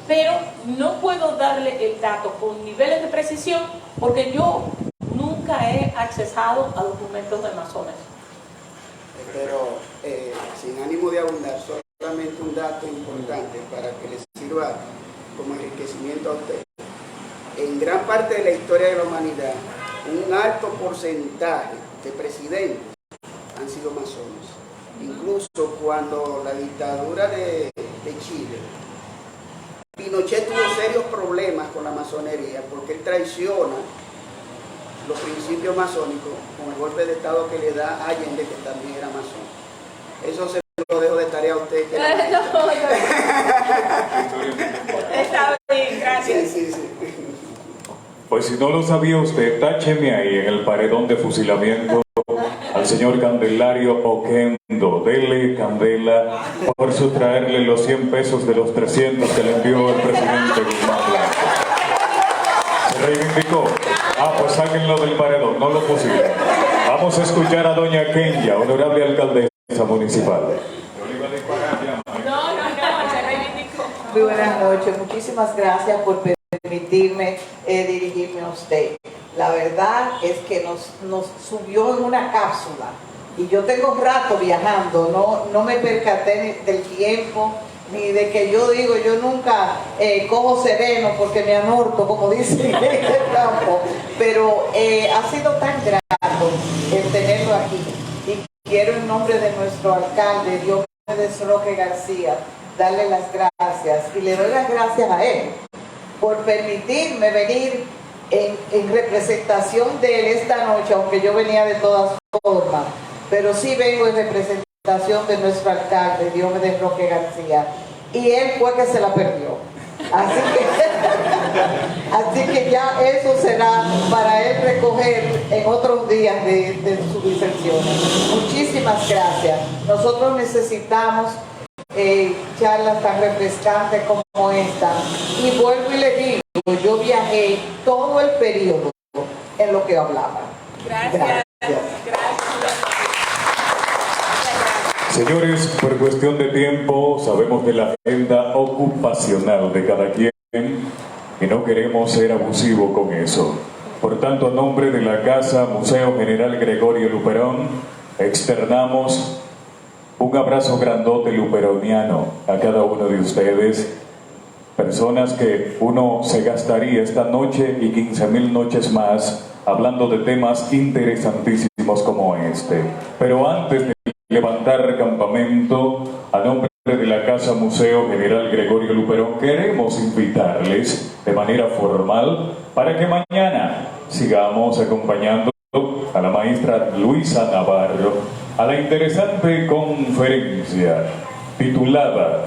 Pero no puedo darle el dato con niveles de precisión porque yo nunca he accesado a documentos de masones. Pero sin ánimo de abundar, solamente un dato importante para que les sirva como enriquecimiento a ustedes. En gran parte de la historia de la humanidad, un alto porcentaje de presidentes han sido masones. Incluso cuando la dictadura de Chile, Pinochet tuvo serios problemas con la masonería porque él traiciona los principios masónicos con el golpe de estado que le da a Allende, que también era masón. Eso se lo dejo de tarea a ustedes. Está bien, gracias. Sí. Pues si no lo sabía usted, tácheme ahí en el paredón de fusilamiento al señor Candelario Oquendo. Dele candela por sustraerle los 100 pesos de los 300 que le envió el presidente Guzmán Blanco. Se reivindicó. Pues sáquenlo del paredón, no lo posible. Vamos a escuchar a doña Kenya, honorable alcaldesa municipal. No, se reivindicó. Muy buenas noches, muchísimas gracias por permitirme dirigirme a usted. La verdad es que nos subió en una cápsula y yo tengo rato viajando, no me percaté del tiempo ni de que yo nunca cojo sereno porque me anorto, como dicen en el campo, pero ha sido tan grato el tenerlo aquí y quiero en nombre de nuestro alcalde, Diomedes Roque García, darle las gracias y le doy las gracias a él por permitirme venir en representación de él esta noche, aunque yo venía de todas formas, pero sí vengo en representación de nuestro alcalde, Diomedes Roque García, y él fue que se la perdió. Así que ya eso será para él recoger en otros días de sus disensiones. Muchísimas gracias. Nosotros necesitamos charlas tan refrescantes como esta. Y vuelvo y le digo, yo viajé todo el periodo en lo que hablaba. Gracias. Señores, por cuestión de tiempo, sabemos de la agenda ocupacional de cada quien y no queremos ser abusivos con eso. Por tanto, a nombre de la Casa Museo General Gregorio Luperón, externamos un abrazo grandote luperoniano a cada uno de ustedes, personas que uno se gastaría esta noche y 15,000 noches más hablando de temas interesantísimos como este. Pero antes de levantar campamento, a nombre de la Casa Museo General Gregorio Luperón, queremos invitarles de manera formal para que mañana sigamos acompañando a la maestra Luisa Navarro a la interesante conferencia titulada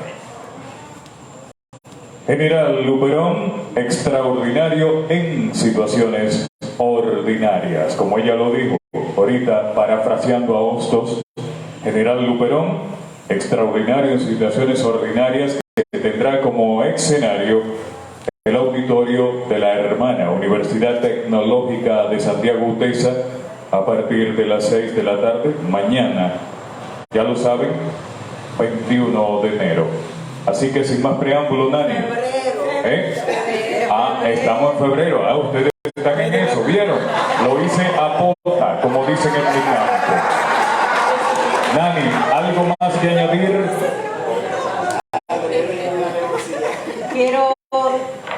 General Luperón, extraordinario en situaciones ordinarias. Como ella lo dijo ahorita, parafraseando a Hostos, General Luperón, extraordinario en situaciones ordinarias, que tendrá como escenario el auditorio de la hermana Universidad Tecnológica de Santiago UTESA a partir de las 6 de la tarde, mañana, ya lo saben, 21 de enero. Así que sin más preámbulo, Nani. Estamos en febrero. Ustedes están en eso, ¿vieron? Lo hice a pota, como dicen en mi campo. Nani, ¿algo más que añadir? Quiero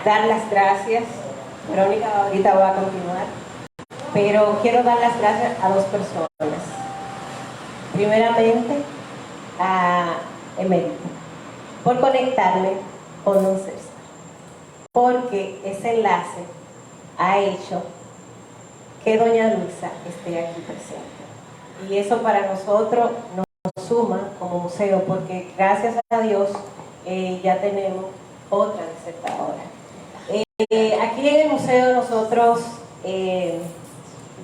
dar las gracias. Verónica ahorita va a continuar, pero quiero dar las gracias a dos personas. Primeramente, a Emérito, por conectarme con don César, porque ese enlace ha hecho que doña Luisa esté aquí presente. Y eso para nosotros nos suma como museo, porque gracias a Dios ya tenemos otra disertadora. Aquí en el museo nosotros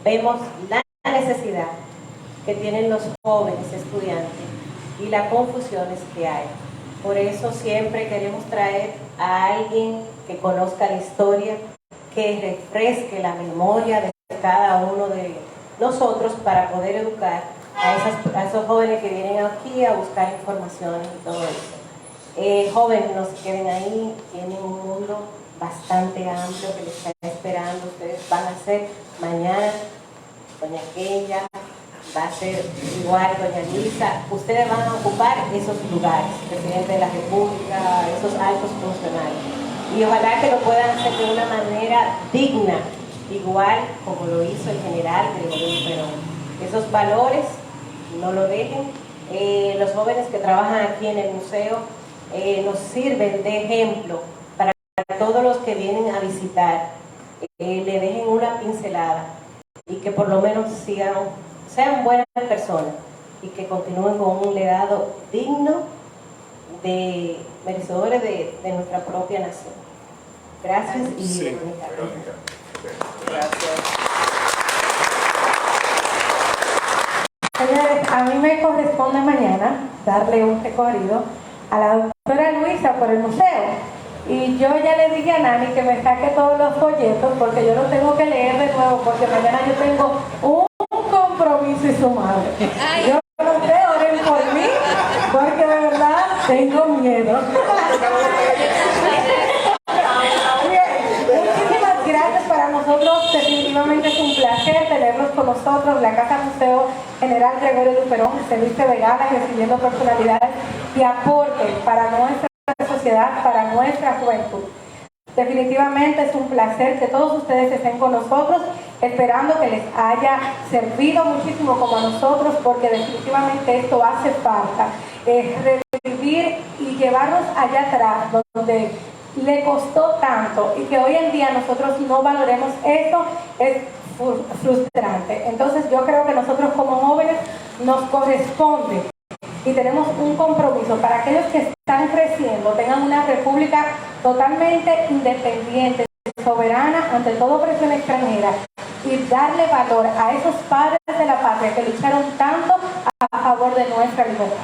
vemos la necesidad que tienen los jóvenes estudiantes y las confusiones que hay. Por eso siempre queremos traer a alguien que conozca la historia, que refresque la memoria de cada uno de nosotros para poder educar a esos jóvenes que vienen aquí a buscar información y todo eso. Jóvenes, no se queden ahí, tienen un mundo bastante amplio que les está esperando. Ustedes van a ser mañana doña Kenya, va a ser igual doña Luisa. Ustedes van a ocupar esos lugares, presidente de la República, esos altos funcionarios. Y ojalá que lo puedan hacer de una manera digna, igual como lo hizo el general Gregorio Luperón. Esos valores no lo dejen. Los jóvenes que trabajan aquí en el museo nos sirven de ejemplo para todos los que vienen a visitar. Le dejen una pincelada y que por lo menos sean buenas personas y que continúen con un legado digno de merecedores de nuestra propia nación. Gracias y Sí, Verónica. Gracias. Señores, a mí me corresponde mañana darle un recorrido a la doctora Luisa por el museo. Y yo ya le dije a Nani que me saque todos los folletos porque yo los tengo que leer de nuevo porque mañana yo tengo un compromiso y su madre. Yo no sé, oren por mí porque de verdad tengo miedo. Muchísimas gracias. Para nosotros definitivamente es un placer tenerlos con nosotros. La Casa Museo General Gregorio Luperón se viste de gala recibiendo personalidades y aporten para nuestra sociedad, para nuestra juventud. Definitivamente es un placer que todos ustedes estén con nosotros, esperando que les haya servido muchísimo como a nosotros, porque definitivamente esto hace falta, revivir y llevarnos allá atrás donde le costó tanto y que hoy en día nosotros no valoremos eso es frustrante. Entonces yo creo que nosotros como jóvenes nos corresponde y tenemos un compromiso para aquellos que están creciendo, tengan una república totalmente independiente, soberana ante toda presión extranjera y darle valor a esos padres de la patria que lucharon tanto a favor de nuestra libertad.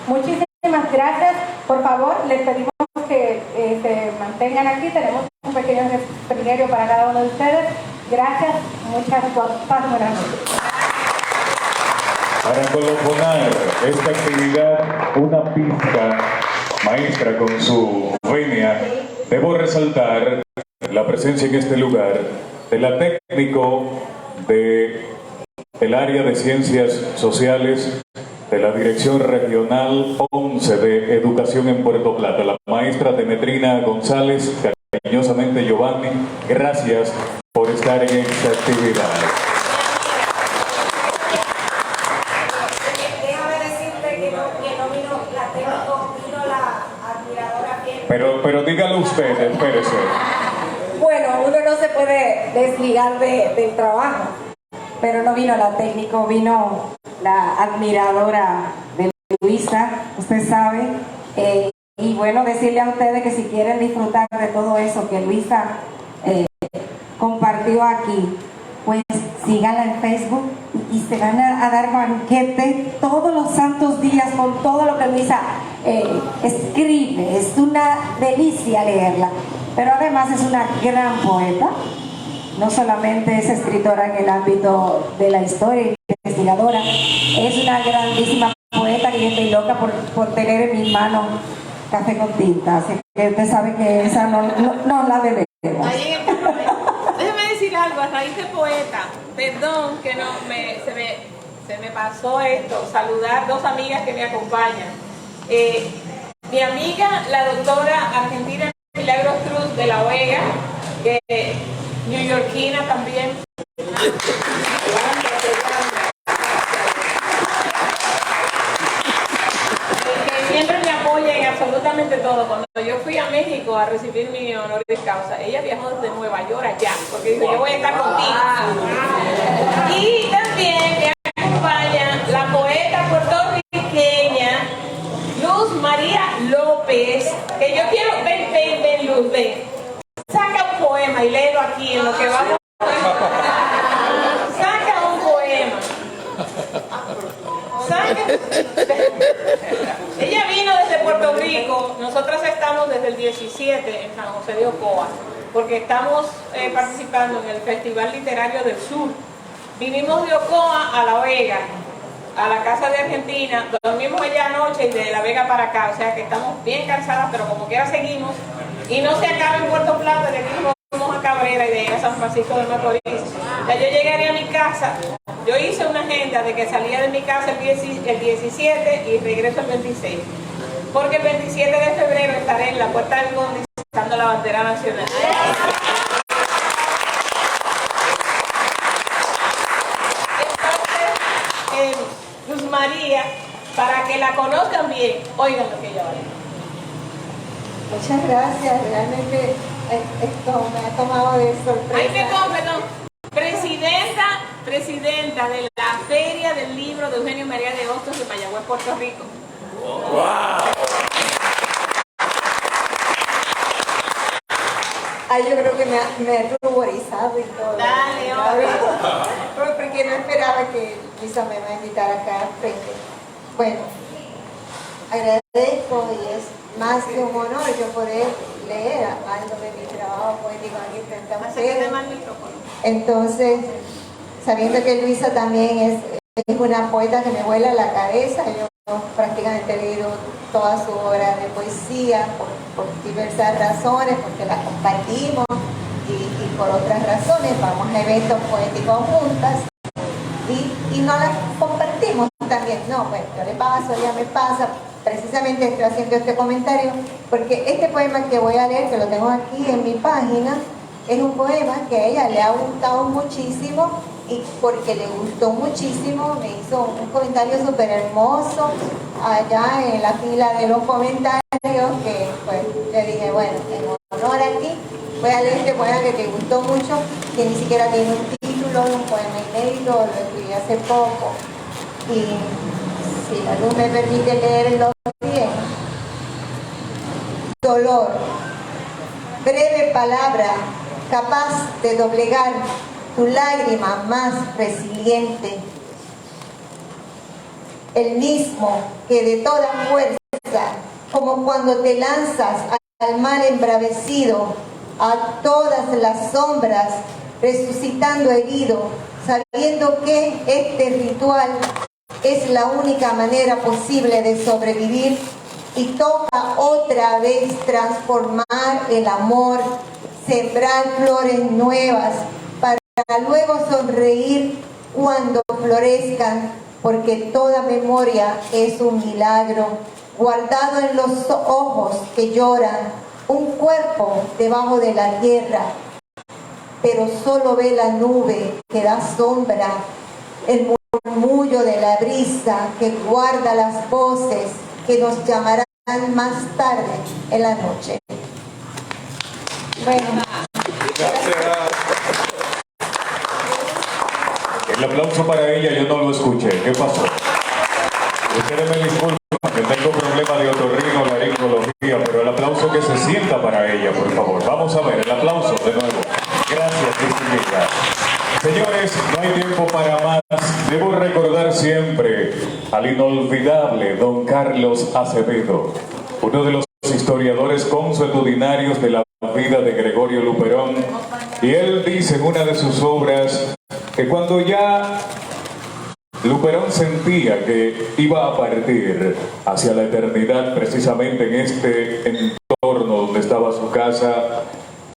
Muchísimas gracias. Por favor, les pedimos que se mantengan aquí. Tenemos un pequeño refrigerio para cada uno de ustedes. Gracias. Muchas gracias. Buenas noches. Para colocar esta actividad, una pista maestra con su venia, debo resaltar la presencia en este lugar de la técnico del área de Ciencias Sociales de la Dirección Regional 11 de Educación en Puerto Plata, la maestra Demetrina González, cariñosamente Giovanni. Gracias por estar en esta actividad. Pero dígalo usted, espérese. Bueno, uno no se puede desligar del trabajo, pero no vino la técnico, vino la admiradora de Luisa, usted sabe, y bueno, decirle a ustedes que si quieren disfrutar de todo eso que Luisa compartió aquí, pues síganla en Facebook y se van a dar banquete todos los santos días con todo lo que Luisa escribe. Es una delicia leerla, pero además es una gran poeta. No solamente es escritora en el ámbito de la historia y investigadora, es una grandísima poeta que yo estoy loca por tener en mi mano café con tinta, así que usted sabe que esa no la debemos. Déjeme decir algo a raíz de poeta, perdón que se me pasó esto, saludar dos amigas que me acompañan. Mi amiga, la doctora argentina Milagros Cruz de la Vega, neoyorquina también. Que siempre me apoya en absolutamente todo. Cuando yo fui a México a recibir mi honoris causa, ella viajó desde Nueva York allá, porque dijo, yo voy a estar contigo. Y también me acompaña la poeta puertorriqueña Luz María López, que yo quiero, ven Luz, ven. Saca un poema y léelo aquí en lo que vamos. Saca un poema. el 17 en San José de Ocoa, porque estamos participando en el Festival Literario del Sur. Vinimos de Ocoa a La Vega, a la casa de Argentina, dormimos allá anoche y de La Vega para acá, o sea que estamos bien cansadas, pero como quiera seguimos, y no se acaba en Puerto Plata, de aquí nos vamos a Cabrera y de ahí a San Francisco de Macorís. Ya yo llegaré a mi casa, yo hice una agenda de que salía de mi casa el 17 y regreso el 26, porque el 27 de febrero estaré en la Puerta del Conde izando la bandera nacional. Luz María, para que la conozcan bien, oigan lo que ella vale. Muchas gracias, realmente esto me ha tomado de sorpresa. Ay, perdón. Presidenta de la Feria del Libro de Eugenio María de Hostos de Mayagüez, Puerto Rico. ¡Wow! Ay, yo creo que me ha ruborizado y todo. Dale, hombre. Porque no esperaba que Luisa me va a invitar acá al frente. Bueno, agradezco y es más que un honor yo poder leer algo de mi trabajo poético aquí frente a ustedes. Entonces, sabiendo que Luisa también es una poeta que me vuela la cabeza, yo prácticamente he leído toda su obra de poesía por diversas razones, porque la compartimos y por otras razones, vamos a eventos poéticos juntas y no las compartimos también. No, bueno, yo le paso, ella me pasa. Precisamente estoy haciendo este comentario porque este poema que voy a leer, que lo tengo aquí en mi página, es un poema que a ella le ha gustado muchísimo y porque le gustó muchísimo me hizo un comentario súper hermoso allá en la fila de los comentarios que pues le dije, bueno, en honor a ti voy a leer este poema que te gustó mucho, que ni siquiera tiene un título, un poema inédito, lo escribí hace poco y si la luz me permite leerlo bien. Dolor, breve palabra capaz de doblegar tu lágrima más resiliente, el mismo que de toda fuerza, como cuando te lanzas al mar embravecido, a todas las sombras, resucitando herido, sabiendo que este ritual es la única manera posible de sobrevivir y toca otra vez transformar el amor, sembrar flores nuevas para luego sonreír cuando florezcan, porque toda memoria es un milagro guardado en los ojos que lloran, un cuerpo debajo de la tierra, pero solo ve la nube que da sombra, el murmullo de la brisa que guarda las voces que nos llamarán más tarde en la noche. Bueno. El aplauso para ella yo no lo escuché. ¿Qué pasó? Ustedes me disculpan que tengo problemas de otorrinolaringología, pero el aplauso que se sienta para ella, por favor. Vamos a ver, el aplauso de nuevo. Gracias, distinguida. Señores, no hay tiempo para más. Debo recordar siempre al inolvidable don Carlos Acevedo, uno de los historiadores consuetudinarios de la vida de Gregorio Luperón, y él dice en una de sus obras que cuando ya Luperón sentía que iba a partir hacia la eternidad, precisamente en este entorno donde estaba su casa,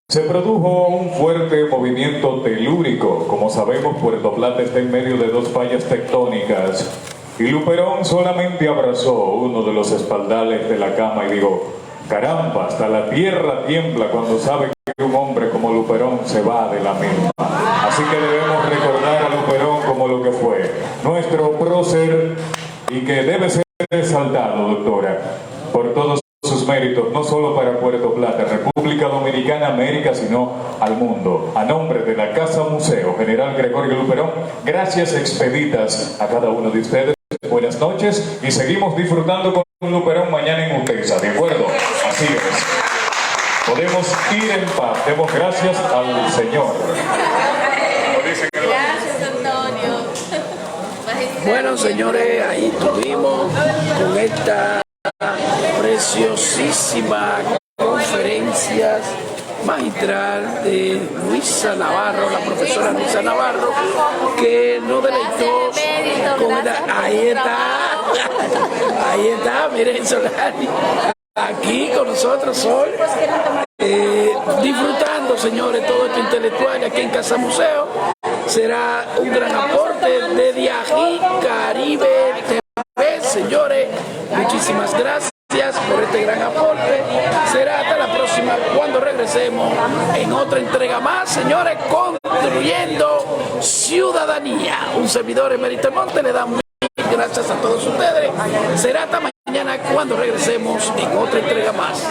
se produjo un fuerte movimiento telúrico. Como sabemos, Puerto Plata está en medio de dos fallas tectónicas y Luperón solamente abrazó uno de los espaldales de la cama y dijo: caramba, hasta la tierra tiembla cuando sabe que un hombre como Luperón se va de la misma. Así que debemos recordar a Luperón como lo que fue, nuestro prócer, y que debe ser exaltado, doctora, por todos sus méritos, no solo para Puerto Plata, República Dominicana, América, sino al mundo. A nombre de la Casa Museo General Gregorio Luperón, gracias expeditas a cada uno de ustedes. Buenas noches y seguimos disfrutando con Luperón mañana en Utesa, ¿de acuerdo? Así es. Podemos ir en paz. Demos gracias al Señor. Gracias, Antonio. Bueno, señores, ahí estuvimos con esta preciosísima conferencia. magistral de Luisa Navarro, la profesora Luisa Navarro, que nos deleitó con ahí está, miren Solari, aquí con nosotros hoy, disfrutando, señores, todo esto intelectual aquí en Casa Museo. Será un gran aporte de Diají Caribe TV, señores, muchísimas gracias por este gran aporte. Será hasta la próxima cuando regresemos en otra entrega más, señores, construyendo ciudadanía. Un servidor Emérito Monte le da mil gracias a todos ustedes. Será hasta mañana cuando regresemos en otra entrega más.